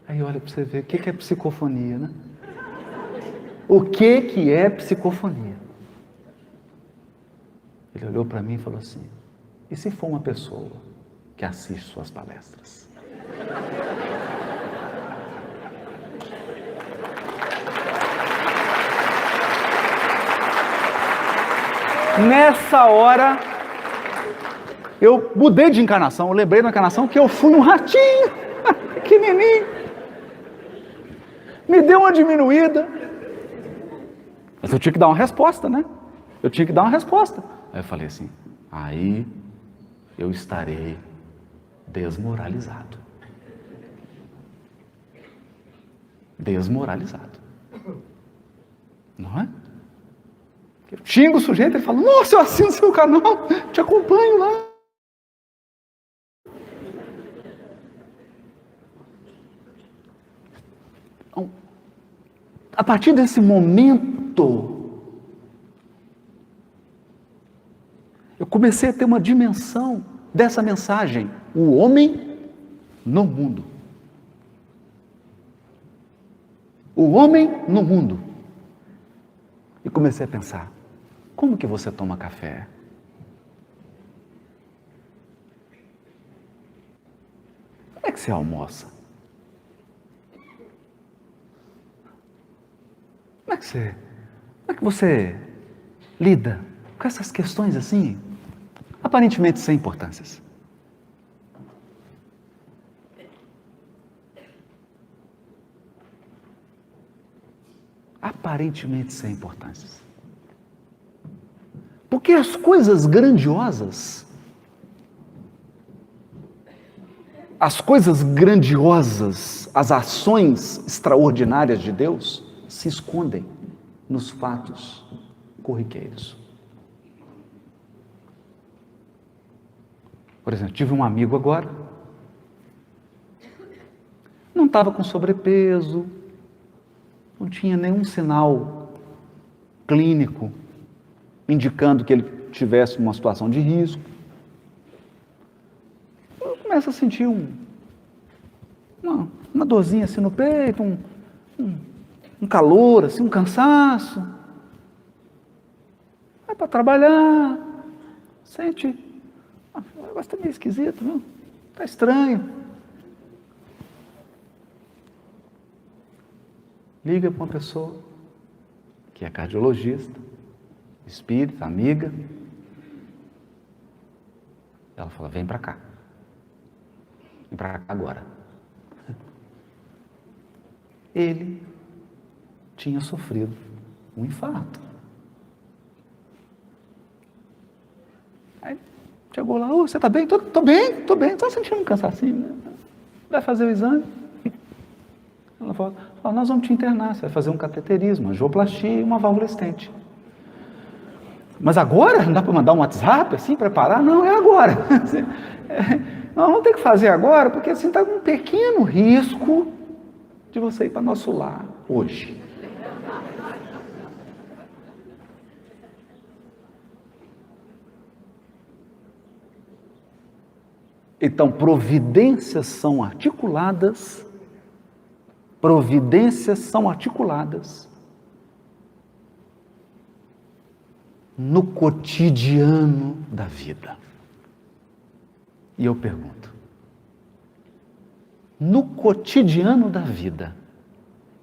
Aí olha para você ver, o que é psicofonia, né? O que é psicofonia? Ele olhou para mim e falou assim, e se for uma pessoa que assiste suas palestras? Nessa hora, eu mudei de encarnação, eu lembrei na encarnação que eu fui um ratinho, pequenininho. Me deu uma diminuída. Mas eu tinha que dar uma resposta, né? Eu tinha que dar uma resposta. Aí eu falei assim, aí eu estarei desmoralizado. Desmoralizado. Não é? Eu xingo o sujeito, ele fala, nossa, eu assino seu canal, te acompanho lá. Então, a partir desse momento, eu comecei a ter uma dimensão dessa mensagem, o homem no mundo. O homem no mundo. E comecei a pensar, como que você toma café? Como é que você almoça? Como é que você lida com essas questões assim, aparentemente sem importâncias? Aparentemente sem importâncias. Porque as coisas grandiosas, as ações extraordinárias de Deus se escondem nos fatos corriqueiros. Por exemplo, tive um amigo agora, não estava com sobrepeso, não tinha nenhum sinal clínico indicando que ele tivesse uma situação de risco. Eu começo a sentir uma dorzinha assim no peito, um calor, assim, um cansaço. Vai para trabalhar, sente, o negócio está meio esquisito, não? Está estranho. Liga para uma pessoa que é cardiologista, espírita, amiga. Ela fala, vem para cá. Vem para cá agora. Ele tinha sofrido um infarto. Aí chegou lá, você está bem? Tô bem, estou sentindo um cansacinho, né? Vai fazer o exame? Ela fala, nós vamos te internar, você vai fazer um cateterismo, uma angioplastia e uma válvula estente. Mas agora? Não dá para mandar um WhatsApp assim, preparar? Não, é agora. Nós vamos ter que fazer agora, porque assim está com um pequeno risco de você ir para nosso lar hoje. Então, providências são articuladas no cotidiano da vida. E eu pergunto, no cotidiano da vida,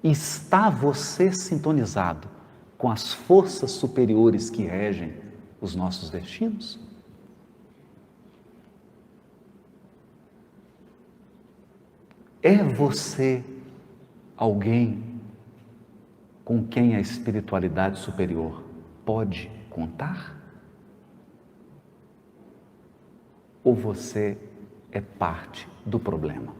está você sintonizado com as forças superiores que regem os nossos destinos? É você alguém com quem a espiritualidade superior pode contar? Ou você é parte do problema?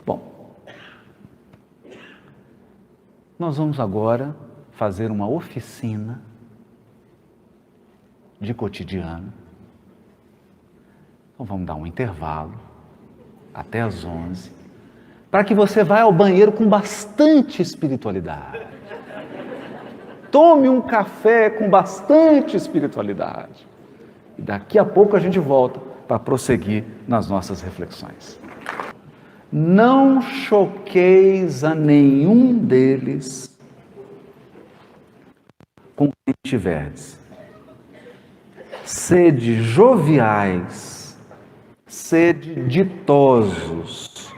Bom, nós vamos agora fazer uma oficina de cotidiano. Então vamos dar um intervalo até às 11, para que você vá ao banheiro com bastante espiritualidade. Tome um café com bastante espiritualidade. E daqui a pouco a gente volta para prosseguir nas nossas reflexões. Não choqueis a nenhum deles com quem tiverdes. Sede joviais, sede ditosos,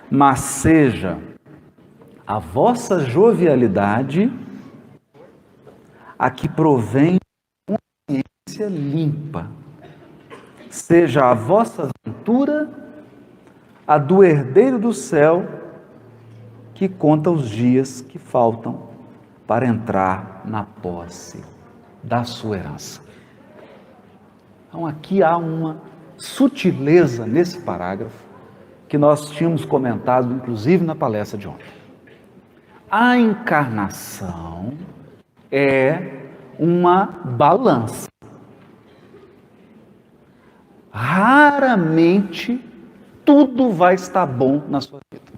mas seja a vossa jovialidade a que provém consciência limpa, seja a vossa ventura a do herdeiro do céu, que conta os dias que faltam para entrar na posse da sua herança. Então aqui há uma sutileza nesse parágrafo que nós tínhamos comentado, inclusive na palestra de ontem. A encarnação é uma balança. Raramente tudo vai estar bom na sua vida.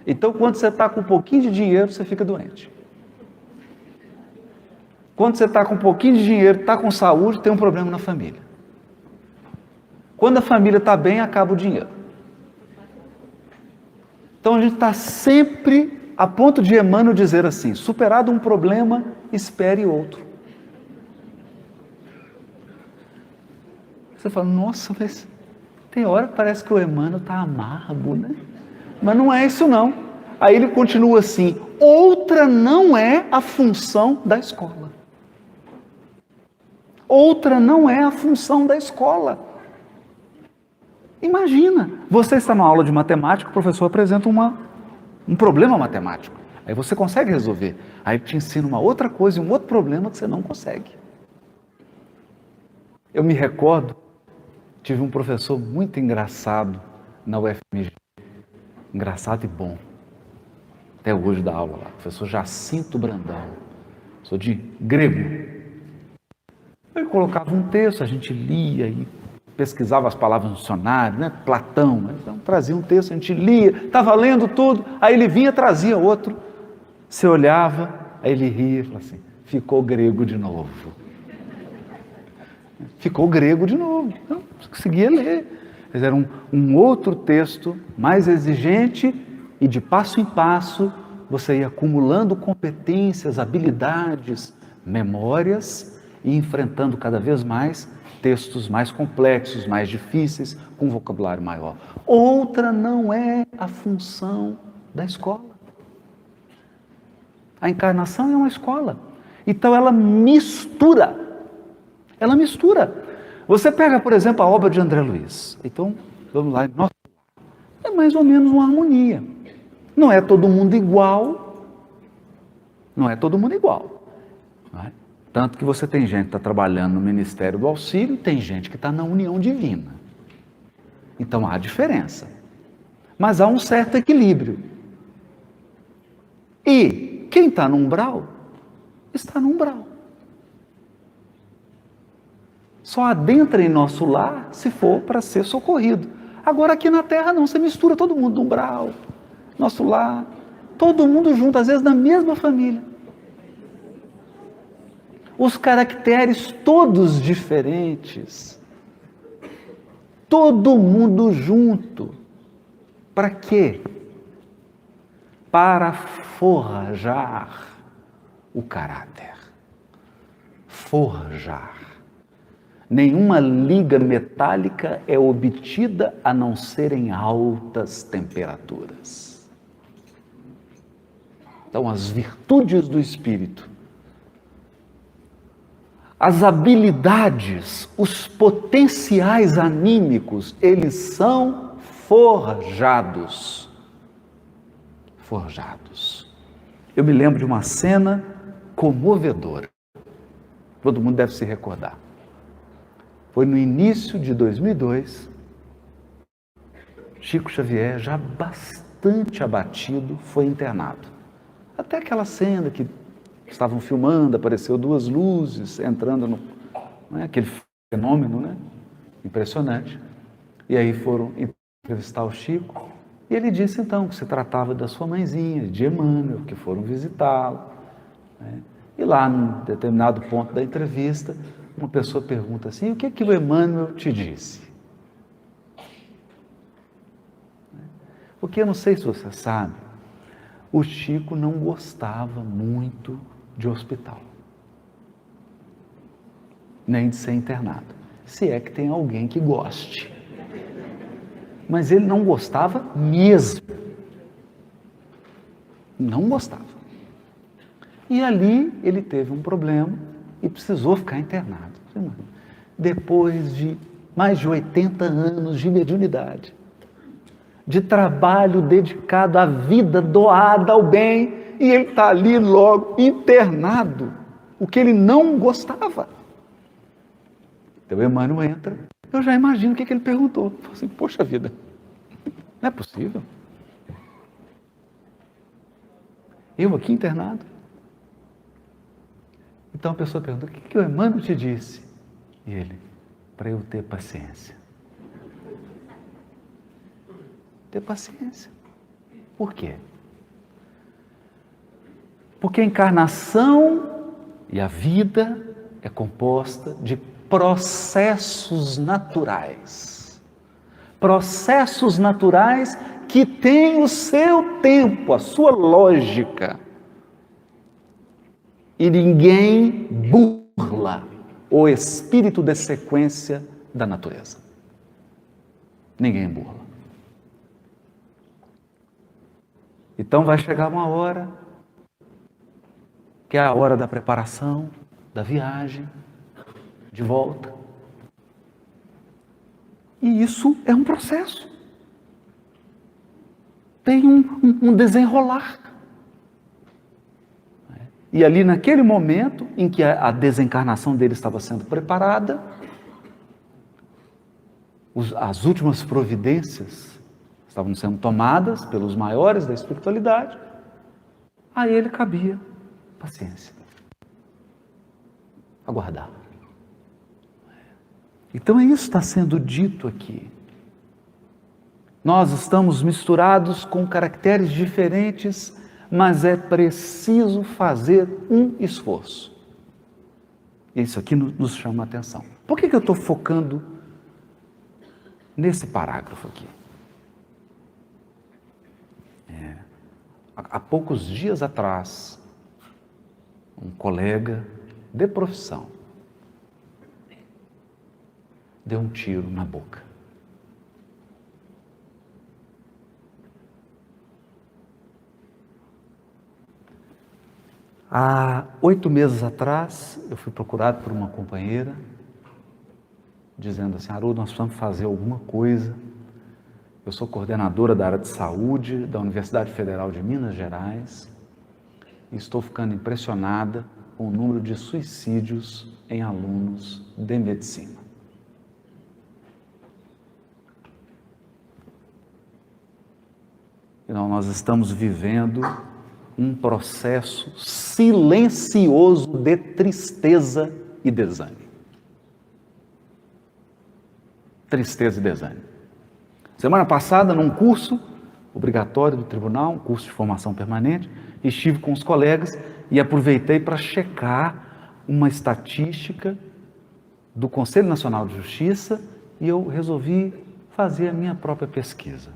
Então, quando você está com um pouquinho de dinheiro, você fica doente. Quando você está com um pouquinho de dinheiro, está com saúde, tem um problema na família. Quando a família está bem, acaba o dinheiro. Então, a gente está sempre a ponto de Emmanuel dizer assim: superado um problema, espere outro. Você fala, nossa, mas tem hora que parece que o Emmanuel está amargo, né? Mas não é isso não. Aí ele continua assim: outra não é a função da escola. Outra não é a função da escola. Imagina, você está numa aula de matemática, o professor apresenta um problema matemático. Aí você consegue resolver. Aí ele te ensina uma outra coisa, um outro problema que você não consegue. Eu me recordo, tive um professor muito engraçado na UFMG. Engraçado e bom. Até hoje da aula lá. Professor Jacinto Brandão. Sou de grego. Ele colocava um texto, a gente lia e pesquisava as palavras no dicionário, né? Platão. Então trazia um texto, a gente lia, estava lendo tudo, aí ele vinha, trazia outro. Você olhava, aí ele ria e falava assim: ficou grego de novo. Ficou grego de novo. Então, conseguia ler. Mas era um outro texto mais exigente e de passo em passo você ia acumulando competências, habilidades, memórias e enfrentando cada vez mais textos mais complexos, mais difíceis, com vocabulário maior. Outra não é a função da escola. A encarnação é uma escola. Então ela mistura. Ela mistura. Você pega, por exemplo, a obra de André Luiz. Então, vamos lá. Nossa, é mais ou menos uma harmonia. Não é todo mundo igual. Não é todo mundo igual. Não é? Tanto que você tem gente que está trabalhando no Ministério do Auxílio e tem gente que está na União Divina. Então há diferença. Mas há um certo equilíbrio. E quem está no umbral, está no umbral. Só adentra em nosso lar se for para ser socorrido. Agora aqui na Terra não, você mistura todo mundo no umbral, nosso lar, todo mundo junto, às vezes na mesma família. Os caracteres todos diferentes, todo mundo junto. Para quê? Para forjar o caráter. Forjar. Nenhuma liga metálica é obtida a não ser em altas temperaturas. Então, as virtudes do espírito, as habilidades, os potenciais anímicos, eles são forjados. Forjados. Eu me lembro de uma cena comovedora. Todo mundo deve se recordar. Foi no início de 2002, Chico Xavier, já bastante abatido, foi internado. Até aquela cena que estavam filmando, apareceu duas luzes entrando no... Não é? Aquele fenômeno, né? Impressionante. E aí foram entrevistar o Chico, e ele disse então que se tratava da sua mãezinha, de Emmanuel, que foram visitá-lo. Né? E lá, num determinado ponto da entrevista, uma pessoa pergunta assim: o que é que o Emmanuel te disse? Porque eu não sei se você sabe, o Chico não gostava muito de hospital, nem de ser internado, se é que tem alguém que goste. Mas ele não gostava mesmo. Não gostava. E ali ele teve um problema e precisou ficar internado. Depois de mais de 80 anos de mediunidade, de trabalho dedicado à vida doada ao bem, e ele está ali logo internado, o que ele não gostava. Então Emmanuel entra, eu já imagino o que ele perguntou. Falei assim, poxa vida, não é possível? Eu aqui internado? Então a pessoa pergunta, o que o Emmanuel te disse? E ele, para eu ter paciência. Ter paciência. Por quê? Porque a encarnação e a vida é composta de processos naturais. Processos naturais que têm o seu tempo, a sua lógica. E ninguém burla o espírito de sequência da natureza. Ninguém burla. Então vai chegar uma hora, que é a hora da preparação, da viagem, de volta. E isso é um processo. Tem um desenrolar. E ali naquele momento em que a desencarnação dele estava sendo preparada, as últimas providências estavam sendo tomadas pelos maiores da espiritualidade, a ele cabia paciência, aguardar. Então é isso que está sendo dito aqui. Nós estamos misturados com caracteres diferentes, mas é preciso fazer um esforço. E isso aqui nos chama a atenção. Por que eu estou focando nesse parágrafo aqui? Há poucos dias atrás, um colega de profissão deu um tiro na boca. Há 8 meses atrás, eu fui procurado por uma companheira, dizendo assim, Haroldo, nós precisamos fazer alguma coisa. Eu sou coordenadora da área de saúde da Universidade Federal de Minas Gerais e estou ficando impressionada com o número de suicídios em alunos de medicina. Então, nós estamos vivendo um processo silencioso de tristeza e desânimo. Tristeza e desânimo. Semana passada, num curso obrigatório do tribunal, um curso de formação permanente, estive com os colegas e aproveitei para checar uma estatística do Conselho Nacional de Justiça e eu resolvi fazer a minha própria pesquisa.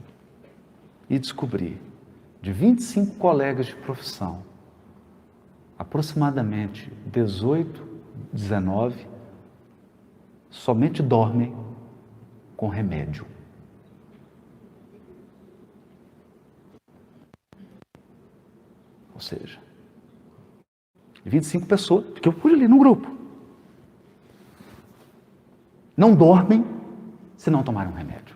E descobri, de 25 colegas de profissão, aproximadamente 18, 19, somente dormem com remédio. Ou seja, 25 pessoas, que eu pude ali no grupo, não dormem se não tomarem um remédio.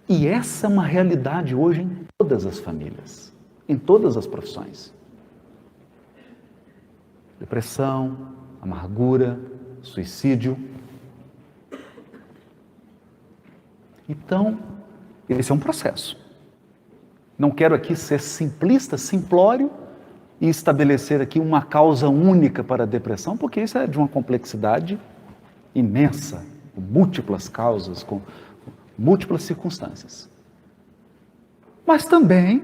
E essa é uma realidade hoje em todas as famílias, em todas as profissões. Depressão, amargura, suicídio. Então, esse é um processo. Não quero aqui ser simplista, simplório e estabelecer aqui uma causa única para a depressão, porque isso é de uma complexidade imensa, com múltiplas causas, com múltiplas circunstâncias. Mas também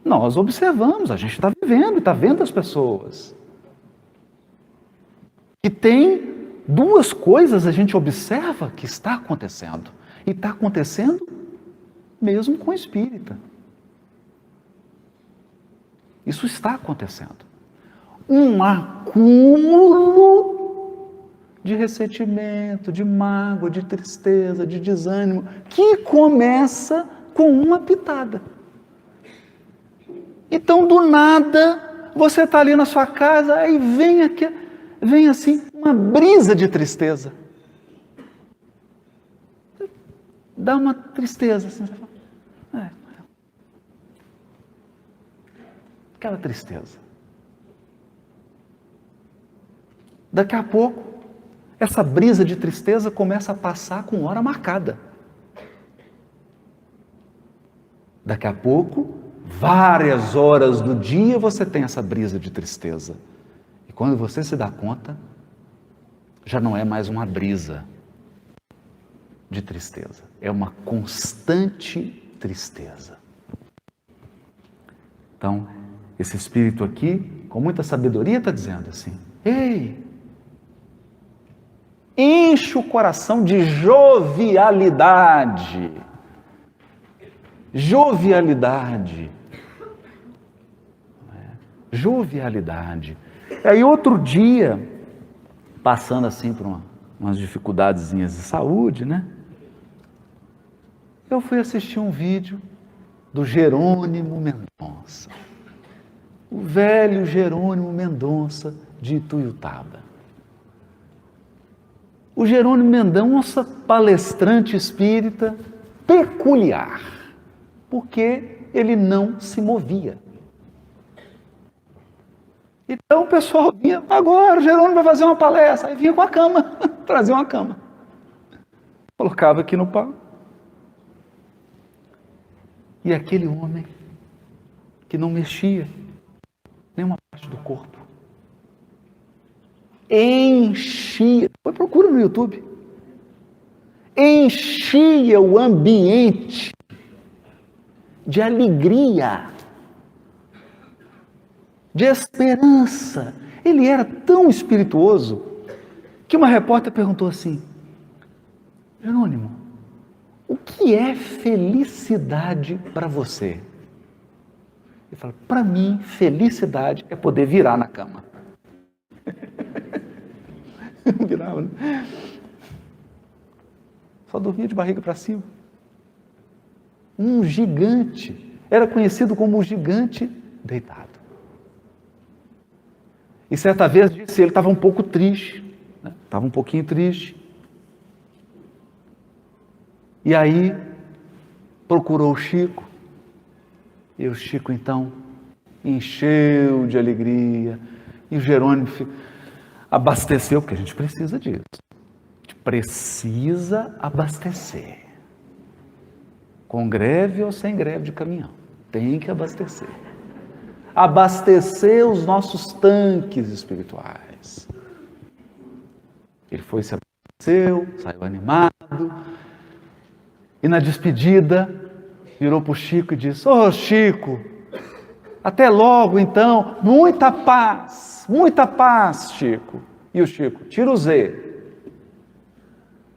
nós observamos, a gente está vivendo, está vendo as pessoas. E tem duas coisas a gente observa que está acontecendo. E está acontecendo mesmo com o espírita. Isso está acontecendo. Um acúmulo de ressentimento, de mágoa, de tristeza, de desânimo, que começa com uma pitada. Então, do nada, você está ali na sua casa, aí vem assim, uma brisa de tristeza. Dá uma tristeza, assim, você fala, aquela tristeza. Daqui a pouco, essa brisa de tristeza começa a passar com hora marcada. Daqui a pouco, várias horas do dia você tem essa brisa de tristeza. E quando você se dá conta, já não é mais uma brisa de tristeza, é uma constante tristeza. Então, esse espírito aqui, com muita sabedoria, está dizendo assim: ei, enche o coração de jovialidade. Jovialidade. Jovialidade. Aí outro dia, passando assim por umas dificuldadezinhas de saúde, né? Eu fui assistir um vídeo do Jerônimo Mendonça. O velho Jerônimo Mendonça de Ituiutaba. O Jerônimo Mendonça, palestrante espírita, peculiar, porque ele não se movia. Então o pessoal vinha, agora o Jerônimo vai fazer uma palestra, aí vinha com a cama, trazia uma cama, colocava aqui no pau. E aquele homem que não mexia nenhuma parte do corpo, enchia, procura no YouTube, enchia o ambiente de alegria, de esperança. Ele era tão espirituoso que uma repórter perguntou assim: Jerônimo, o que é felicidade para você? Ele falou: para mim, felicidade é poder virar na cama. Não virava, né? Só dormia de barriga para cima. Um gigante. Era conhecido como o gigante deitado. E certa vez disse, ele estava um pouco triste, né? Estava um pouquinho triste. E aí procurou o Chico. E o Chico então encheu de alegria. E o Jerônimo abasteceu, porque a gente precisa disso. A gente precisa abastecer. Com greve ou sem greve de caminhão. Tem que abastecer. Abastecer os nossos tanques espirituais. Ele foi, se abasteceu, saiu animado. E na despedida, virou para o Chico e disse: ô Chico, até logo então, muita paz, Chico. E o Chico: tira o Z.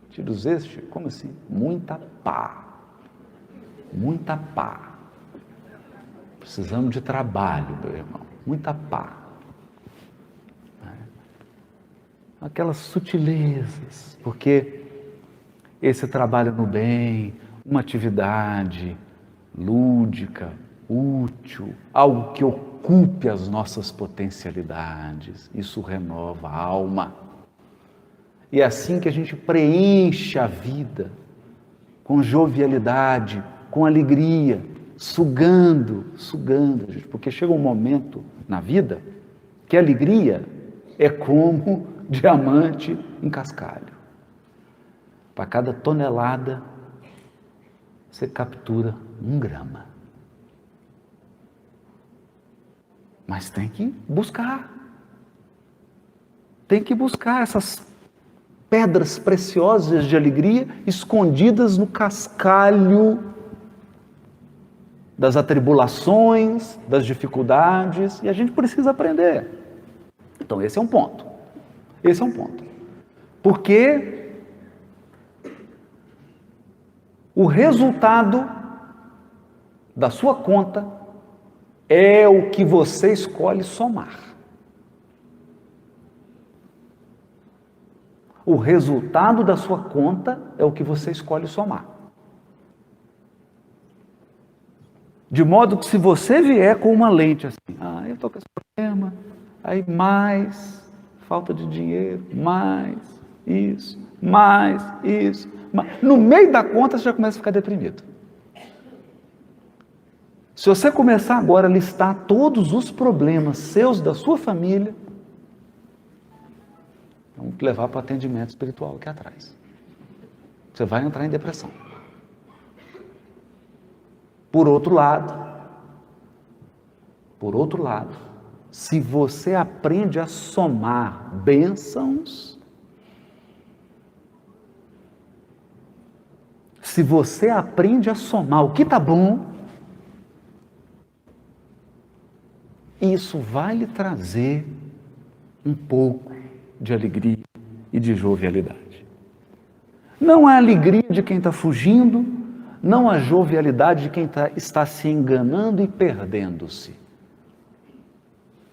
Tira o Z, Chico? Como assim? Muita paz. Muita paz. Precisamos de trabalho, meu irmão. Muita paz. Aquelas sutilezas, porque esse trabalho no bem, uma atividade lúdica, útil, algo que ocupe as nossas potencialidades, isso renova a alma. E é assim que a gente preenche a vida, com jovialidade, com alegria, sugando, gente, porque chega um momento na vida que a alegria é como diamante em cascalho. Para cada tonelada, você captura 1 grama. Mas tem que buscar. Tem que buscar essas pedras preciosas de alegria escondidas no cascalho das atribulações, das dificuldades, e a gente precisa aprender. Então esse é um ponto. Esse é um ponto. Porque o resultado da sua conta é o que você escolhe somar. O resultado da sua conta é o que você escolhe somar. De modo que se você vier com uma lente assim, eu estou com esse problema, aí mais falta de dinheiro, mais isso, mais. No meio da conta você já começa a ficar deprimido. Se você começar agora a listar todos os problemas seus, da sua família, vamos te levar para o atendimento espiritual aqui atrás. Você vai entrar em depressão. Por outro lado, se você aprende a somar bênçãos, se você aprende a somar o que está bom, isso vai lhe trazer um pouco de alegria e de jovialidade. Não a alegria de quem está fugindo, não a jovialidade de quem está se enganando e perdendo-se.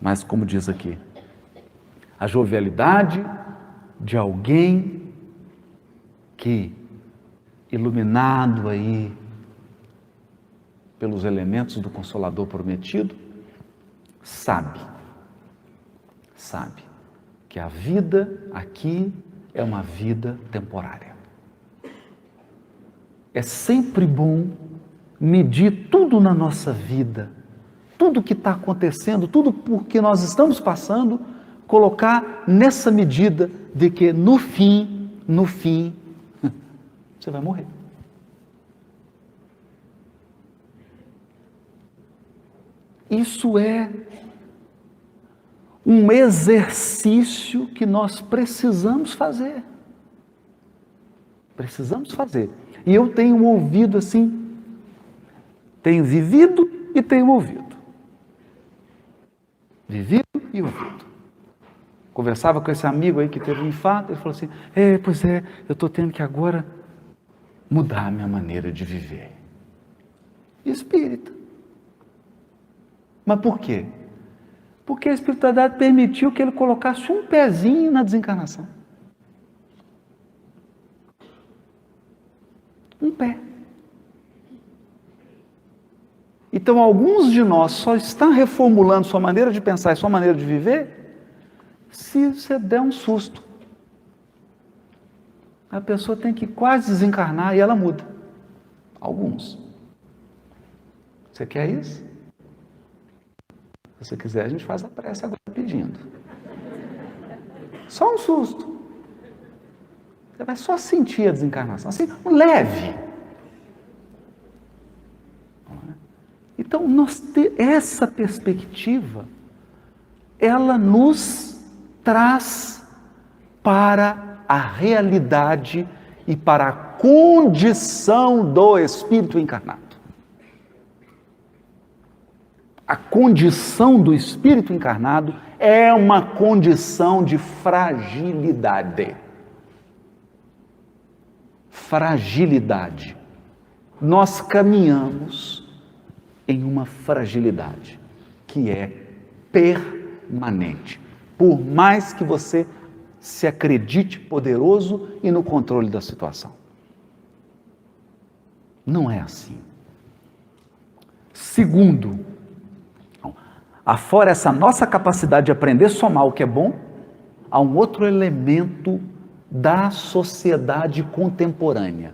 Mas, como diz aqui, a jovialidade de alguém que, iluminado aí pelos elementos do Consolador prometido, sabe que a vida aqui é uma vida temporária. É sempre bom medir tudo na nossa vida, tudo que está acontecendo, tudo por que nós estamos passando, colocar nessa medida de que no fim, você vai morrer. Isso é um exercício que nós precisamos fazer. E eu tenho ouvido assim, tenho vivido e tenho ouvido. Vivido e ouvido. Conversava com esse amigo aí que teve um infarto, ele falou assim, eu estou tendo que agora mudar a minha maneira de viver. Espírita. Mas por quê? Porque a espiritualidade permitiu que ele colocasse um pezinho na desencarnação. Um pé. Então, alguns de nós só estão reformulando sua maneira de pensar e sua maneira de viver se você der um susto. A pessoa tem que quase desencarnar e ela muda. Alguns. Você quer isso? Se você quiser, a gente faz a prece agora pedindo. Só um susto. Você vai só sentir a desencarnação, assim, um leve. Então, essa perspectiva, ela nos traz para a realidade e para a condição do espírito encarnado. A condição do espírito encarnado é uma condição de fragilidade. Fragilidade. Nós caminhamos em uma fragilidade que é permanente. Por mais que você se acredite poderoso e no controle da situação. Não é assim. Segundo, afora essa nossa capacidade de aprender a somar o que é bom, há um outro elemento da sociedade contemporânea,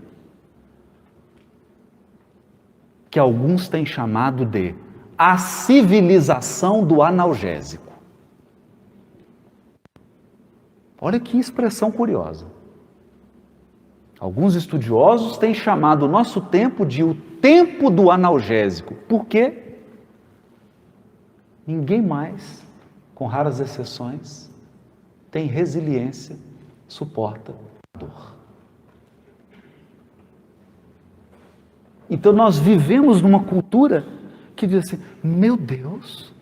que alguns têm chamado de a civilização do analgésico. Olha que expressão curiosa. Alguns estudiosos têm chamado o nosso tempo de o tempo do analgésico. Por quê? Ninguém mais, com raras exceções, tem resiliência, suporta a dor. Então nós vivemos numa cultura que diz assim, meu Deus,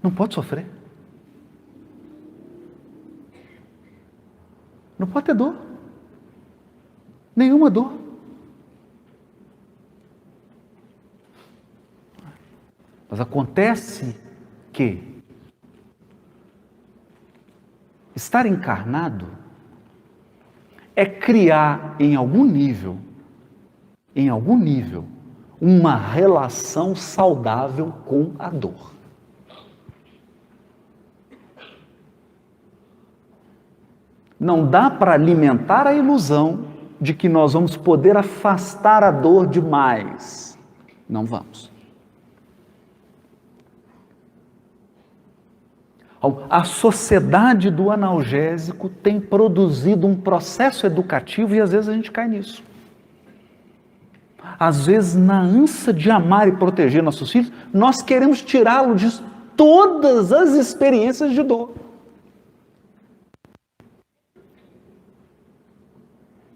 não pode sofrer. Não pode ter dor. Nenhuma dor. Mas acontece que estar encarnado é criar em algum nível, uma relação saudável com a dor. Não dá para alimentar a ilusão de que nós vamos poder afastar a dor demais. Não vamos. A sociedade do analgésico tem produzido um processo educativo e às vezes a gente cai nisso. Às vezes, na ânsia de amar e proteger nossos filhos, nós queremos tirá-lo de todas as experiências de dor.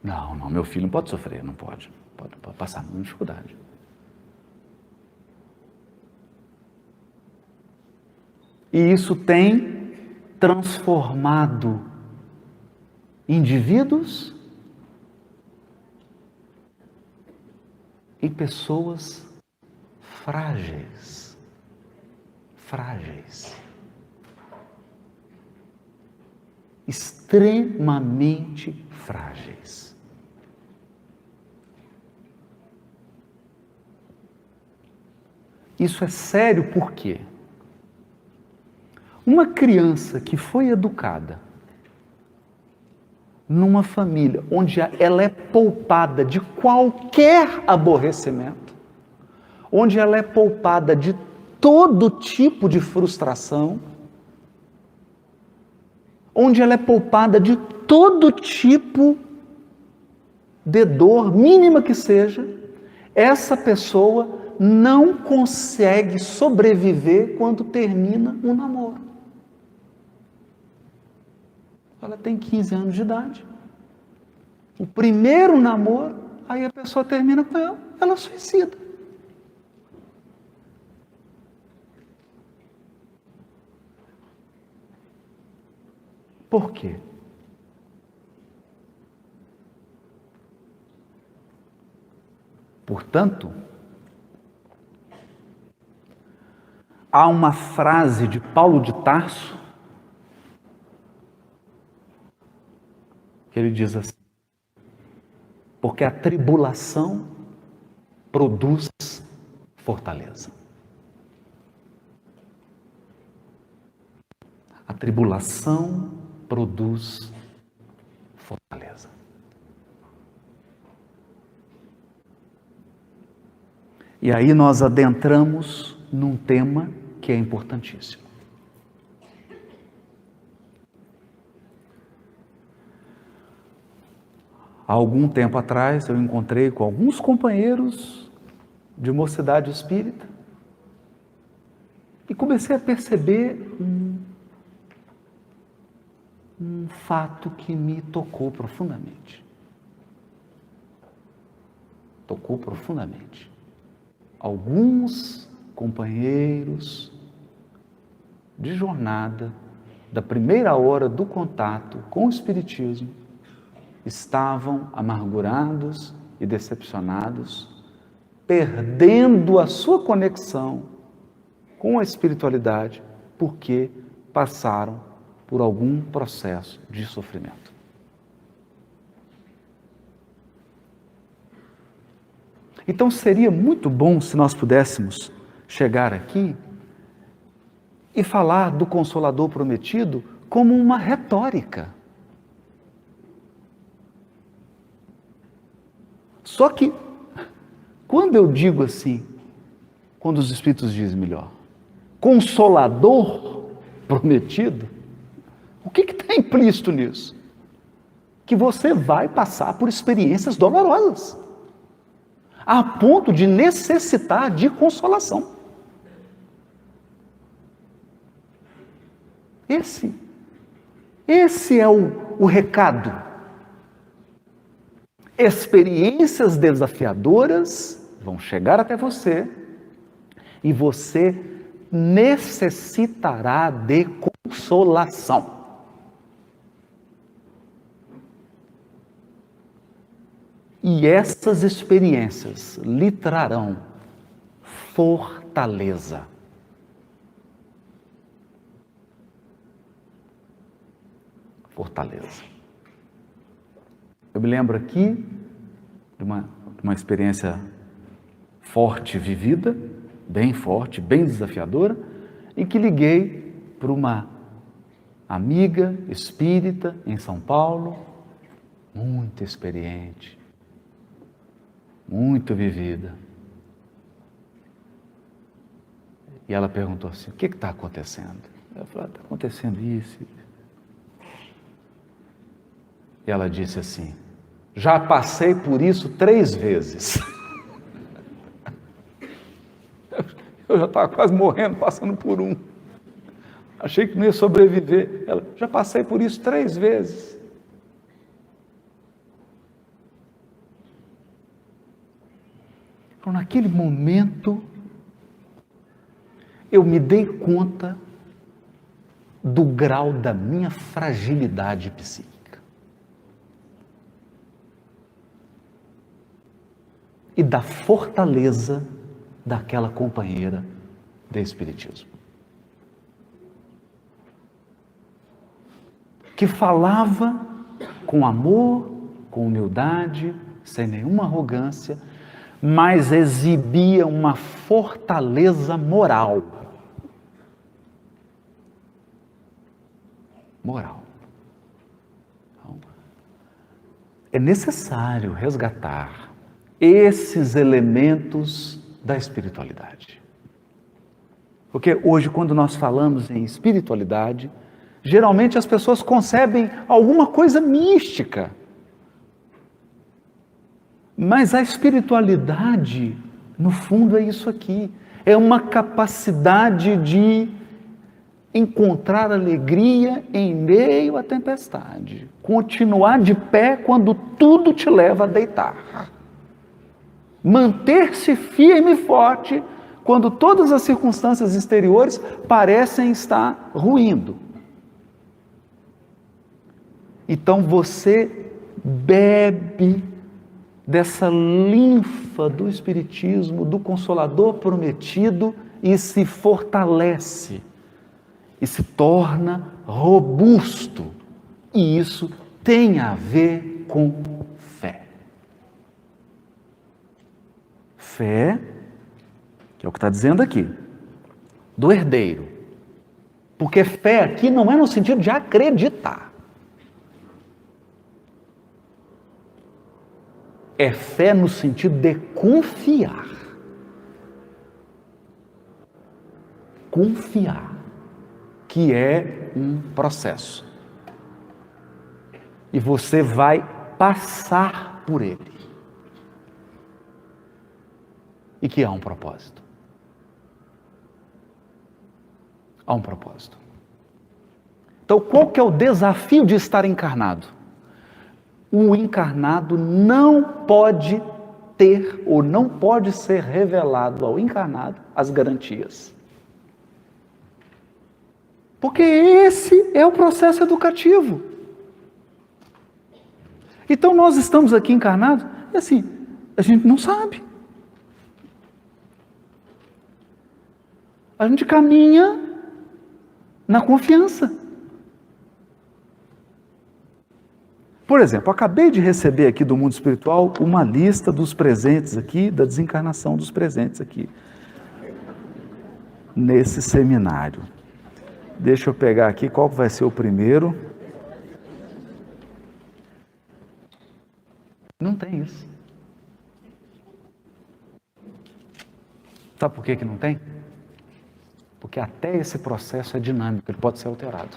Não, meu filho não pode sofrer, não pode passar muita dificuldade. E isso tem transformado indivíduos em pessoas frágeis. Extremamente frágeis. Isso é sério por quê? Uma criança que foi educada numa família onde ela é poupada de qualquer aborrecimento, onde ela é poupada de todo tipo de frustração, onde ela é poupada de todo tipo de dor, mínima que seja, essa pessoa não consegue sobreviver quando termina um namoro. Ela tem 15 anos de idade. O primeiro namoro, aí a pessoa termina com ela suicida. Por quê? Portanto, há uma frase de Paulo de Tarso que ele diz assim: porque a tribulação produz fortaleza. A tribulação produz fortaleza. E aí nós adentramos num tema que é importantíssimo. Há algum tempo atrás eu encontrei com alguns companheiros de mocidade espírita e comecei a perceber um fato que me tocou profundamente. Tocou profundamente. Alguns companheiros de jornada, da primeira hora do contato com o Espiritismo, estavam amargurados e decepcionados, perdendo a sua conexão com a espiritualidade, porque passaram por algum processo de sofrimento. Então seria muito bom se nós pudéssemos chegar aqui e falar do Consolador Prometido como uma retórica. Só que, quando eu digo assim, quando os Espíritos dizem melhor, Consolador Prometido, o que está implícito nisso? Que você vai passar por experiências dolorosas, a ponto de necessitar de consolação. Esse é o recado. Experiências desafiadoras vão chegar até você e você necessitará de consolação. E essas experiências lhe trarão fortaleza. Fortaleza. Eu me lembro aqui de uma experiência forte vivida, bem forte, bem desafiadora, em que liguei para uma amiga espírita em São Paulo, muito experiente, muito vivida. E ela perguntou assim: o que está acontecendo? Eu falei: está acontecendo isso. E ela disse assim: já passei por isso 3 vezes. Eu já estava quase morrendo, passando por um. Achei que não ia sobreviver. Ela: já passei por isso 3 vezes. Então, naquele momento, eu me dei conta do grau da minha fragilidade psíquica e da fortaleza daquela companheira de espiritismo, que falava com amor, com humildade, sem nenhuma arrogância, mas exibia uma fortaleza moral. Então, é necessário resgatar esses elementos da espiritualidade. Porque hoje, quando nós falamos em espiritualidade, geralmente as pessoas concebem alguma coisa mística. Mas a espiritualidade, no fundo, é isso aqui. É uma capacidade de encontrar alegria em meio à tempestade. Continuar de pé quando tudo te leva a deitar. Manter-se firme e forte quando todas as circunstâncias exteriores parecem estar ruindo. Então você bebe dessa linfa do Espiritismo, do Consolador prometido, e se fortalece, e se torna robusto. E isso tem a ver com fé. Fé, que é o que está dizendo aqui, do herdeiro. Porque fé aqui não é no sentido de acreditar. É fé no sentido de confiar. Confiar, que é um processo. E você vai passar por ele. E que há um propósito. Há um propósito. Então, qual que é o desafio de estar encarnado? O encarnado não pode ter ou não pode ser revelado ao encarnado as garantias. Porque esse é o processo educativo. Então nós estamos aqui encarnados e assim, a gente não sabe. A gente caminha na confiança. Por exemplo, acabei de receber aqui do mundo espiritual uma lista dos presentes aqui, da desencarnação dos presentes aqui, nesse seminário. Deixa eu pegar aqui qual vai ser o primeiro. Não tem isso. Sabe por que não tem? Porque até esse processo é dinâmico, ele pode ser alterado.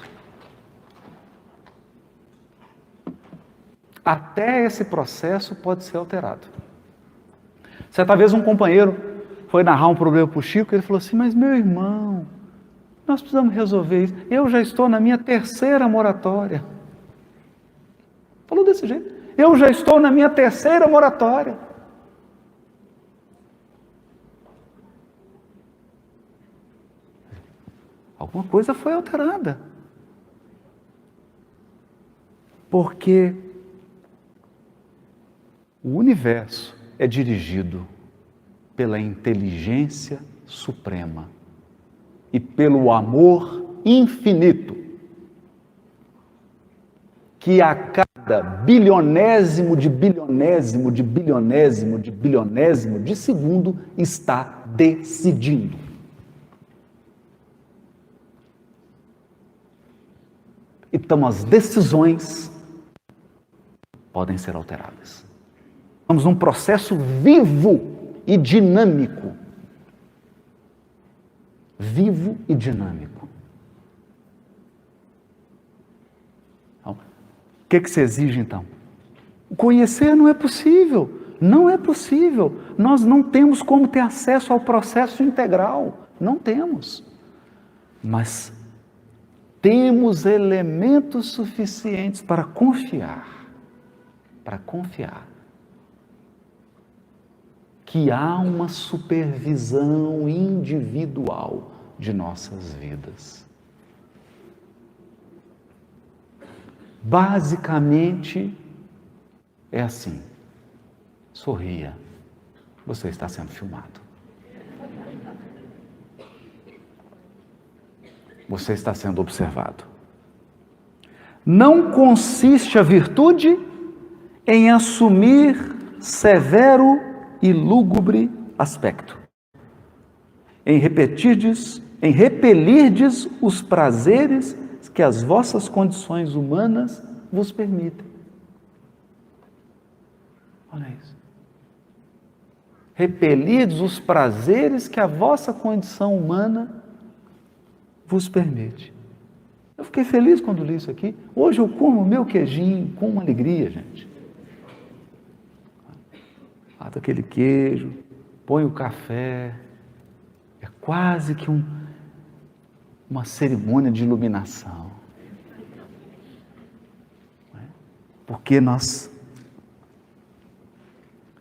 Até esse processo pode ser alterado. Certa vez um companheiro foi narrar um problema para o Chico, e ele falou assim: mas meu irmão, nós precisamos resolver isso. Eu já estou na minha 3ª moratória. Falou desse jeito. Eu já estou na minha 3ª moratória. Alguma coisa foi alterada. Porque o universo é dirigido pela inteligência suprema e pelo amor infinito que a cada cada bilionésimo de bilionésimo de bilionésimo de bilionésimo de segundo está decidindo. Então as decisões podem ser alteradas. Estamos num processo vivo e dinâmico. Vivo e dinâmico. Então, o que se exige então? Conhecer não é possível. Não é possível. Nós não temos como ter acesso ao processo integral. Não temos. Mas temos elementos suficientes para confiar que há uma supervisão individual de nossas vidas. Basicamente, é assim: sorria, você está sendo filmado. Você está sendo observado. Não consiste a virtude em assumir severo e lúgubre aspecto, em repelirdes os prazeres que as vossas condições humanas vos permitem. Olha isso. Repelirdes os prazeres que a vossa condição humana vos permite. Eu fiquei feliz quando li isso aqui. Hoje eu como o meu queijinho com uma alegria, gente. Fato aquele queijo, põe o café. É quase que uma cerimônia de iluminação. Porque nós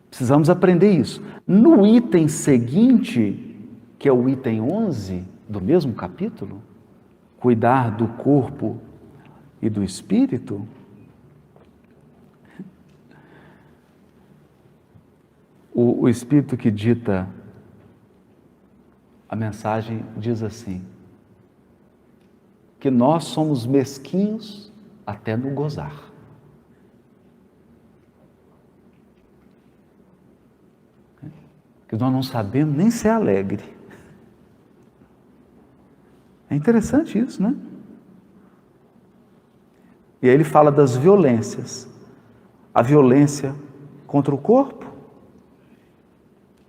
precisamos aprender isso. No item seguinte, que é o item 11 do mesmo capítulo, cuidar do corpo e do espírito, o Espírito que dita a mensagem diz assim, que nós somos mesquinhos até no gozar. Que nós não sabemos nem ser alegre. É interessante isso, né? E aí ele fala das violências. A violência contra o corpo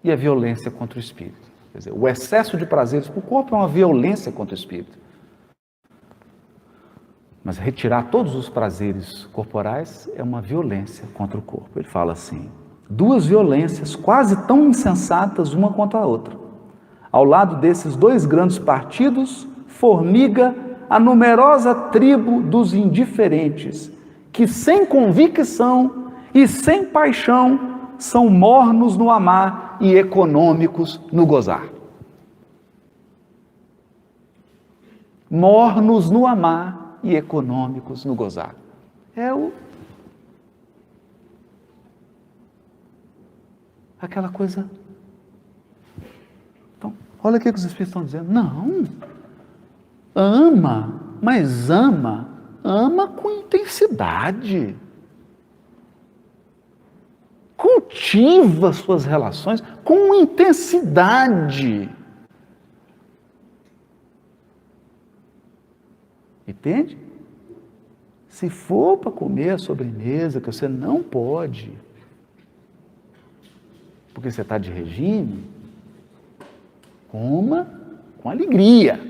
e a violência contra o espírito. Quer dizer, o excesso de prazeres para o corpo é uma violência contra o espírito. Mas retirar todos os prazeres corporais é uma violência contra o corpo. Ele fala assim, duas violências quase tão insensatas uma contra a outra. Ao lado desses dois grandes partidos, formiga a numerosa tribo dos indiferentes, que sem convicção e sem paixão são mornos no amar e econômicos no gozar. Mornos no amar e econômicos no gozar. Aquela coisa. Então, olha o que os Espíritos estão dizendo. Não. Ama, mas ama com intensidade. Cultiva suas relações com intensidade. Entende? Se for para comer a sobremesa, que você não pode, porque você está de regime, coma com alegria.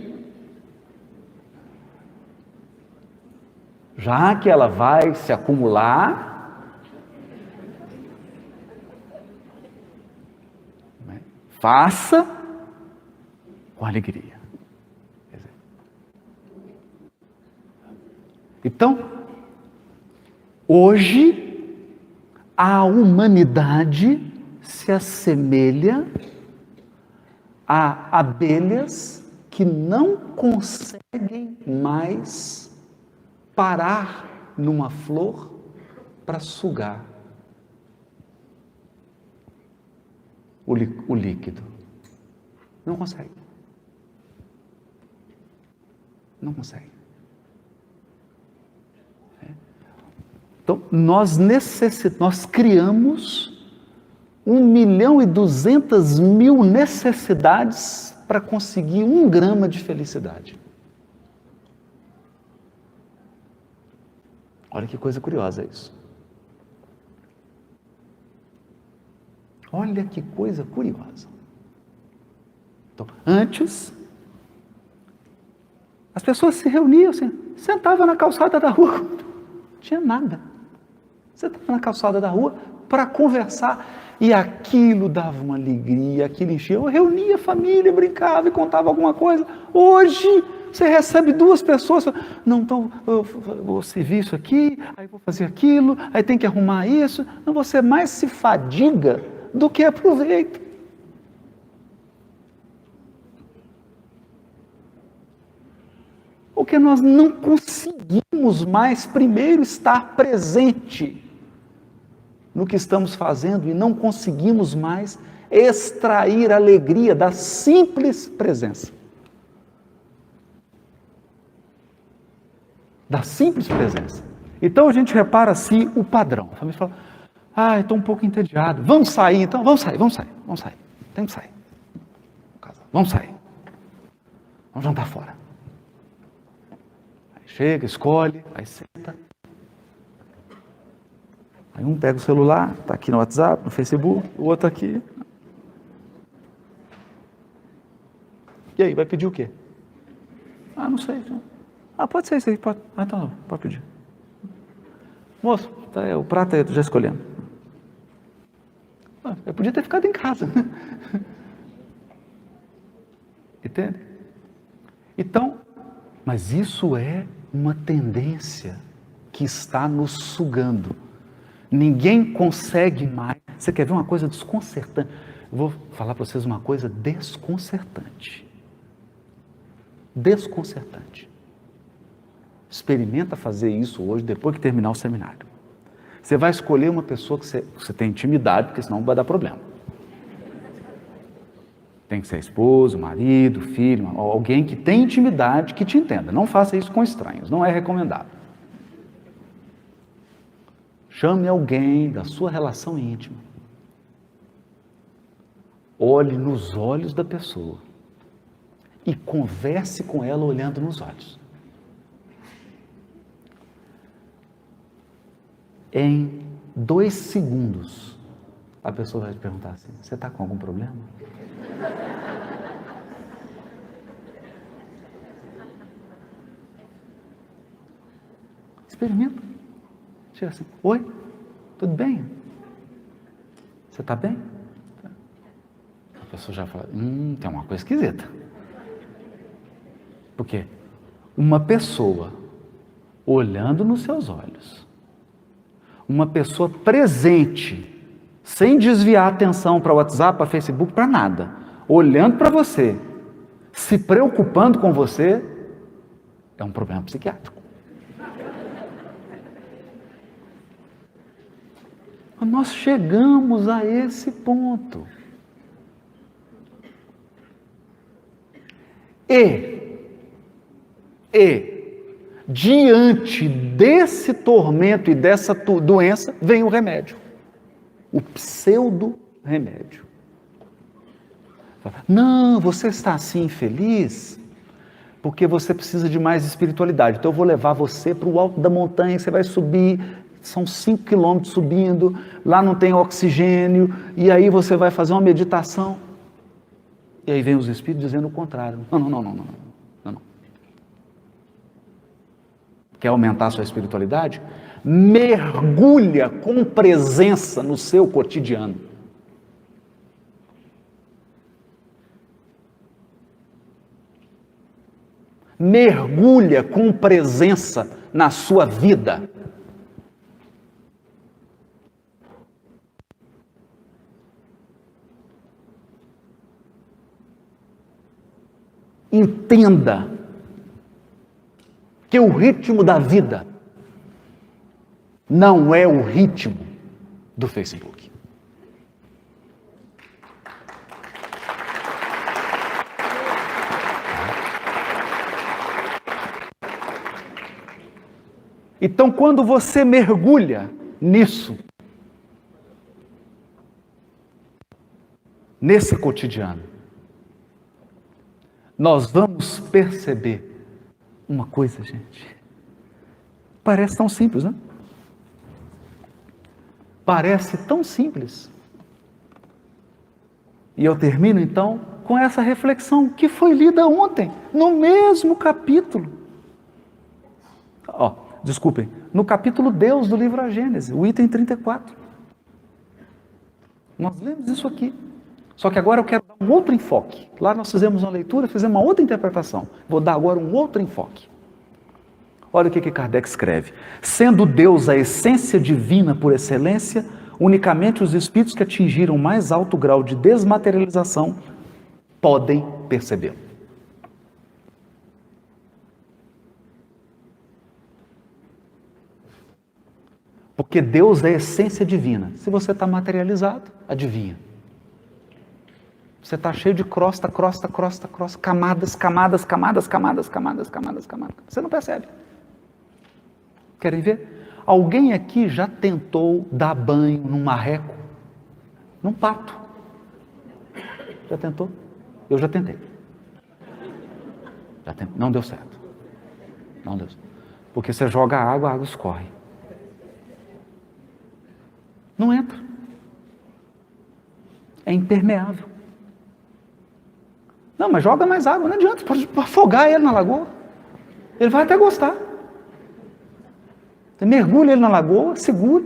Já que ela vai se acumular, faça com alegria. Então, hoje, a humanidade se assemelha a abelhas que não conseguem mais parar numa flor para sugar o líquido. Não consegue. Não consegue. Então, nós criamos 1.200.000 necessidades para conseguir 1 grama de felicidade. Olha que coisa curiosa isso. Olha que coisa curiosa. Então, antes, as pessoas se reuniam, assim, sentavam na calçada da rua, não tinha nada. Sentavam na calçada da rua para conversar, e aquilo dava uma alegria, aquilo enchia. Eu reunia a família, brincava e contava alguma coisa. Hoje, você recebe 2 pessoas, não, então eu vou servir isso aqui, aí vou fazer aquilo, aí tem que arrumar isso. Não, você mais se fadiga do que aproveita. Porque nós não conseguimos mais, primeiro, estar presente no que estamos fazendo e não conseguimos mais extrair a alegria da simples presença. Da simples presença. Então a gente repara assim o padrão. A família fala, estou um pouco entediado. Vamos sair então? Vamos sair. Tem que sair. Vamos sair. Vamos jantar fora. Aí chega, escolhe, aí senta. Aí um pega o celular, está aqui no WhatsApp, no Facebook, o outro aqui. E aí, vai pedir o quê? Não sei. Pode ser isso aí, pode. Então, pode pedir. Moço, o prato aí, já escolhendo. Eu podia ter ficado em casa. Entende? Então, mas isso é uma tendência que está nos sugando. Ninguém consegue mais. Você quer ver uma coisa desconcertante? Eu vou falar para vocês uma coisa desconcertante. Desconcertante. Experimenta fazer isso hoje, depois que terminar o seminário. Você vai escolher uma pessoa que você tem intimidade, porque senão vai dar problema. Tem que ser esposo, marido, filho, alguém que tem intimidade, que te entenda. Não faça isso com estranhos, não é recomendado. Chame alguém da sua relação íntima. Olhe nos olhos da pessoa e converse com ela olhando nos olhos. Em 2 segundos, a pessoa vai te perguntar assim, você está com algum problema? Experimenta. Chega assim, oi, tudo bem? Você está bem? A pessoa já fala, tem uma coisa esquisita. Por quê? Uma pessoa olhando nos seus olhos, uma pessoa presente, sem desviar a atenção para o WhatsApp, para o Facebook, para nada, olhando para você, se preocupando com você, é um problema psiquiátrico. Nós chegamos a esse ponto. E diante desse tormento e dessa doença, vem o remédio. O pseudo-remédio. Não, você está assim feliz porque você precisa de mais espiritualidade. Então eu vou levar você para o alto da montanha, você vai subir, são 5 quilômetros subindo, lá não tem oxigênio, e aí você vai fazer uma meditação. E aí vem os espíritos dizendo o contrário. Não. Quer aumentar a sua espiritualidade? Mergulha com presença no seu cotidiano. Mergulha com presença na sua vida. Entenda que o ritmo da vida não é o ritmo do Facebook. Então, quando você mergulha nisso, nesse cotidiano, nós vamos perceber uma coisa, gente. Parece tão simples, né? Parece tão simples. E eu termino então com essa reflexão que foi lida ontem, no mesmo capítulo. Desculpem, no capítulo Deus do livro A Gênese, o item 34. Nós lemos isso aqui. Só que agora eu quero dar um outro enfoque. Lá nós fizemos uma leitura, fizemos uma outra interpretação. Vou dar agora um outro enfoque. Olha o que Kardec escreve. Sendo Deus a essência divina por excelência, unicamente os espíritos que atingiram o mais alto grau de desmaterialização podem percebê-lo. Porque Deus é a essência divina. Se você está materializado, adivinha. Você está cheio de crosta, camadas. Você não percebe. Querem ver? Alguém aqui já tentou dar banho num marreco? Num pato? Já tentou? Eu já tentei. Não deu certo. Não deu certo. Porque você joga água, a água escorre. Não entra. É impermeável. Não, mas joga mais água, não adianta, pode afogar ele na lagoa. Ele vai até gostar. Você mergulha ele na lagoa, segura.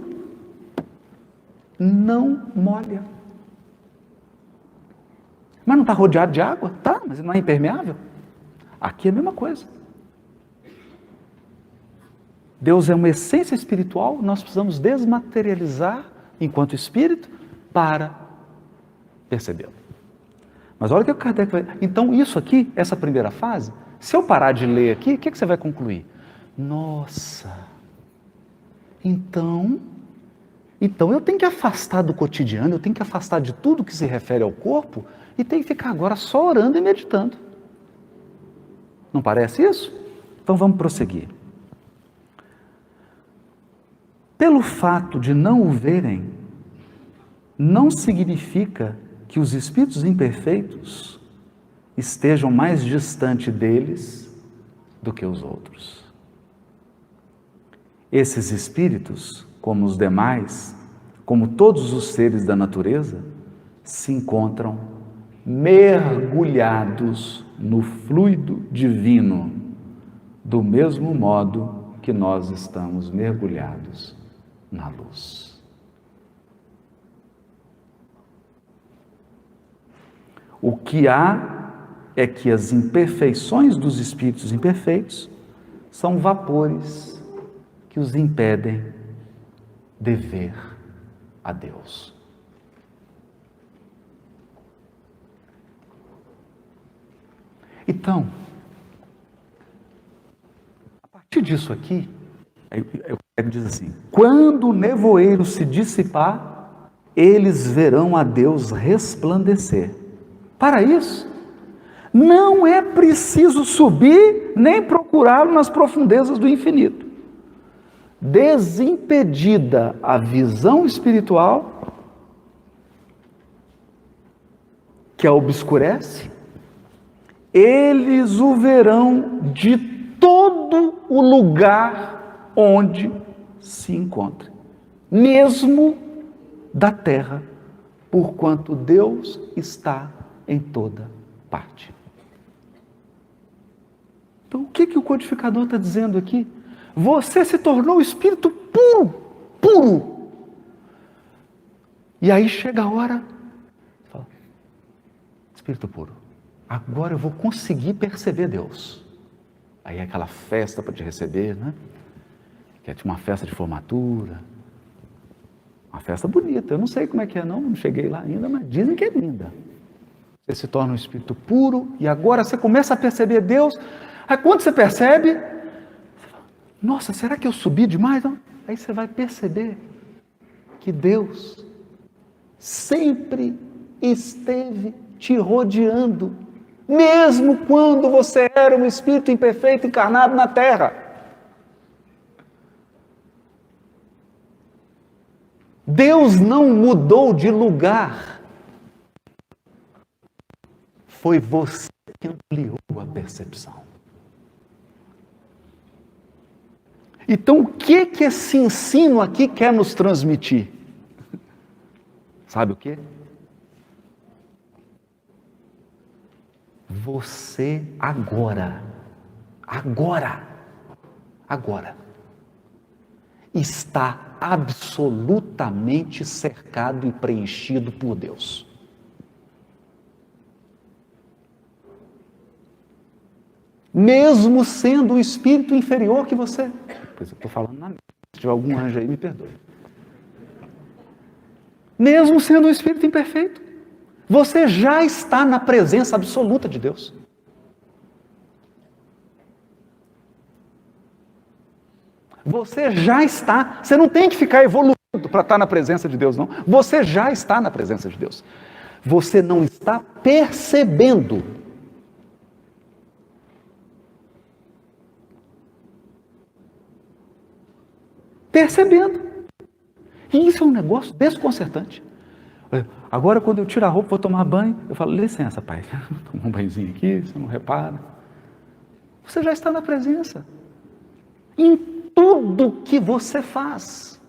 Não molha. Mas não está rodeado de água? Tá, mas não é impermeável? Aqui é a mesma coisa. Deus é uma essência espiritual, nós precisamos desmaterializar enquanto espírito para percebê-lo. Mas olha o que o Kardec vai... Então isso aqui, essa primeira fase, se eu parar de ler aqui, o que você vai concluir? Nossa, então eu tenho que afastar do cotidiano, eu tenho que afastar de tudo que se refere ao corpo e tenho que ficar agora só orando e meditando. Não parece isso? Então vamos prosseguir. Pelo fato de não o verem, não significa que os espíritos imperfeitos estejam mais distante deles do que os outros. Esses espíritos, como os demais, como todos os seres da natureza, se encontram mergulhados no fluido divino, do mesmo modo que nós estamos mergulhados na luz. O que há é que as imperfeições dos espíritos imperfeitos são vapores que os impedem de ver a Deus. Então, a partir disso aqui, eu diz assim: quando o nevoeiro se dissipar, eles verão a Deus resplandecer. Para isso, não é preciso subir nem procurá-lo nas profundezas do infinito. Desimpedida a visão espiritual, que a obscurece, eles o verão de todo o lugar onde se encontra, mesmo da terra, porquanto Deus está em toda parte. Então, o que o codificador está dizendo aqui? Você se tornou espírito puro. E aí chega a hora, fala, espírito puro, agora eu vou conseguir perceber Deus. Aí é aquela festa para te receber, né? Que é uma festa de formatura, uma festa bonita. Eu não sei como é que é, não cheguei lá ainda, mas dizem que é linda. Você se torna um espírito puro e agora você começa a perceber Deus. Aí quando você percebe, você fala, nossa, será que eu subi demais? Não? Aí você vai perceber que Deus sempre esteve te rodeando, mesmo quando você era um espírito imperfeito encarnado na terra. Deus não mudou de lugar. Foi você que ampliou a percepção. Então, o que esse ensino aqui quer nos transmitir? Sabe o quê? Você agora está absolutamente cercado e preenchido por Deus. Mesmo sendo um espírito inferior que você. Pois eu estou falando na mente. Se tiver algum anjo aí, me perdoe. Mesmo sendo um espírito imperfeito, você já está na presença absoluta de Deus. Você já está. Você não tem que ficar evoluindo para estar na presença de Deus, não. Você já está na presença de Deus. Você não está percebendo. Percebendo. E isso é um negócio desconcertante. Agora, quando eu tiro a roupa, vou tomar banho, eu falo, licença, pai, toma um banhozinho aqui, você não repara. Você já está na presença. Em tudo que você faz.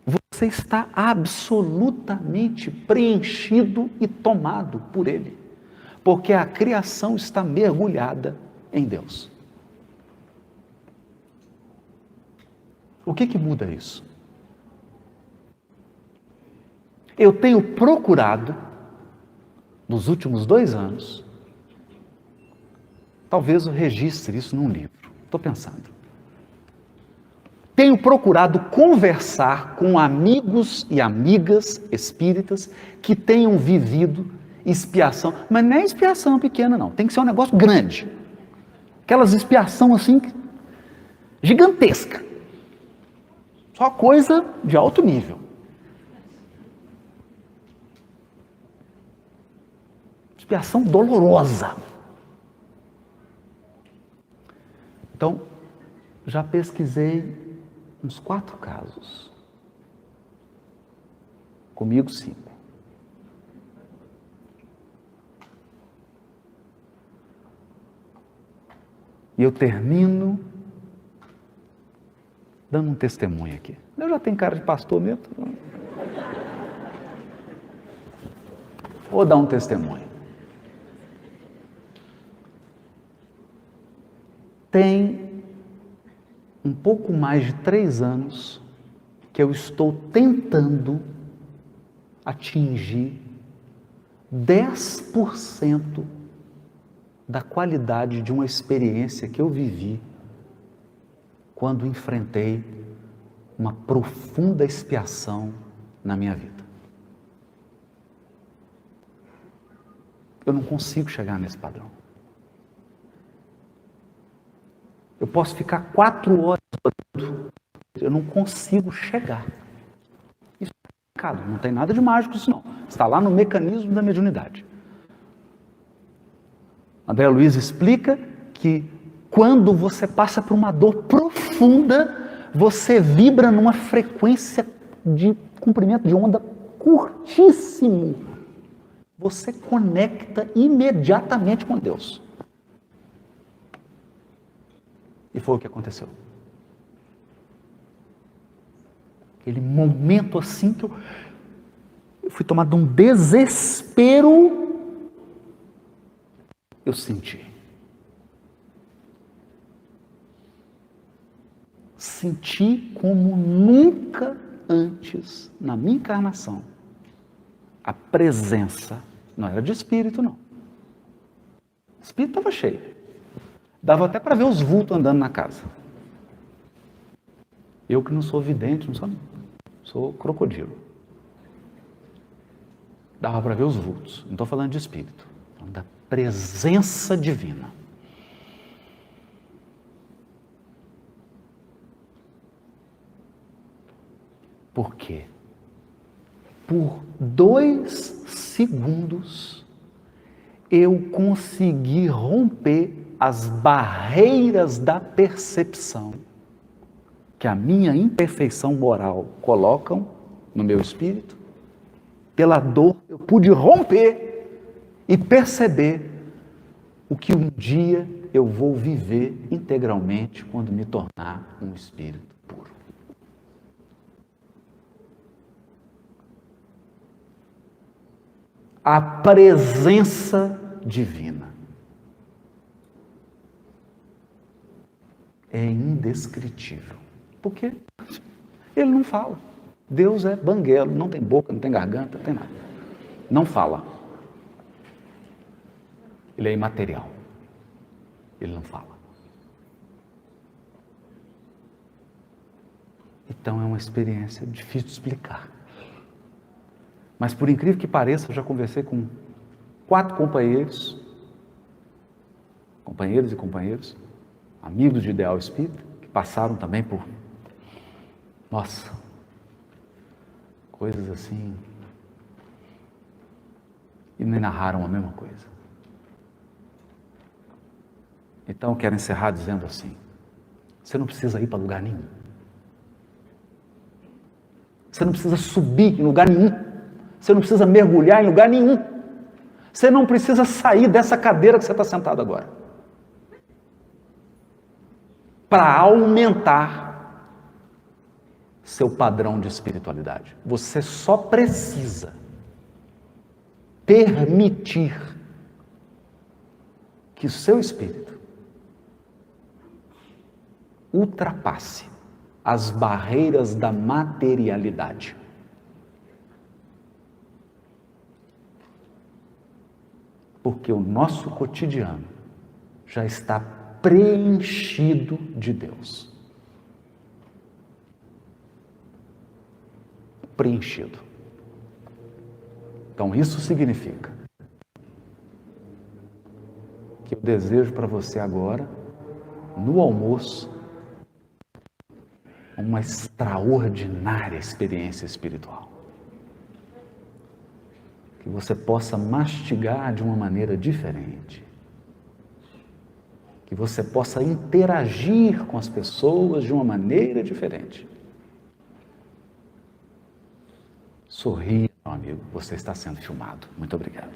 Você está absolutamente preenchido e tomado por Ele. Porque a criação está mergulhada em Deus. O que muda isso? Eu tenho procurado, nos últimos 2 anos, talvez eu registre isso num livro, estou pensando. Tenho procurado conversar com amigos e amigas espíritas que tenham vivido expiação, mas não é expiação pequena não, tem que ser um negócio grande. Aquelas expiação assim, gigantesca. Só coisa de alto nível. Expiação dolorosa. Então, já pesquisei uns 4 casos. Comigo 5. E eu termino dando um testemunho aqui. Eu já tenho cara de pastor mesmo. Vou dar um testemunho. Tem um pouco mais de 3 anos que eu estou tentando atingir 10% da qualidade de uma experiência que eu vivi quando enfrentei uma profunda expiação na minha vida. Eu não consigo chegar nesse padrão. Eu posso ficar 4 horas orando, eu não consigo chegar. Isso é pecado, não tem nada de mágico isso não. Está lá no mecanismo da mediunidade. André Luiz explica que quando você passa por uma dor profunda, você vibra numa frequência de comprimento de onda curtíssimo. Você conecta imediatamente com Deus. E foi o que aconteceu. Aquele momento assim que eu fui tomado de um desespero, eu senti. Senti como nunca antes na minha encarnação a presença, não era de espírito não. O espírito estava cheio. Dava até para ver os vultos andando na casa. Eu que não sou vidente, sou crocodilo. Dava para ver os vultos. Não estou falando de espírito, estou falando da presença divina. Por quê? Por 2 segundos eu consegui romper as barreiras da percepção que a minha imperfeição moral colocam no meu espírito, pela dor eu pude romper e perceber o que um dia eu vou viver integralmente quando me tornar um espírito puro. A presença divina é indescritível. Por quê? Ele não fala. Deus é banguelo, não tem boca, não tem garganta, não tem nada. Não fala. Ele é imaterial. Ele não fala. Então é uma experiência difícil de explicar. Mas por incrível que pareça, eu já conversei com 4 companheiros e companheiros, amigos de Ideal Espírita, que passaram também por, nossa, coisas assim, e me narraram a mesma coisa. Então eu quero encerrar dizendo assim: você não precisa ir para lugar nenhum. Você não precisa subir em lugar nenhum. Você não precisa mergulhar em lugar nenhum. Você não precisa sair dessa cadeira que você está sentado agora. Para aumentar seu padrão de espiritualidade. Você só precisa permitir que o seu espírito ultrapasse as barreiras da materialidade. Porque o nosso cotidiano já está preenchido de Deus. Preenchido. Então isso significa que eu desejo para você agora, no almoço, uma extraordinária experiência espiritual. Que você possa mastigar de uma maneira diferente. Que você possa interagir com as pessoas de uma maneira diferente. Sorria, meu amigo, você está sendo filmado. Muito obrigado.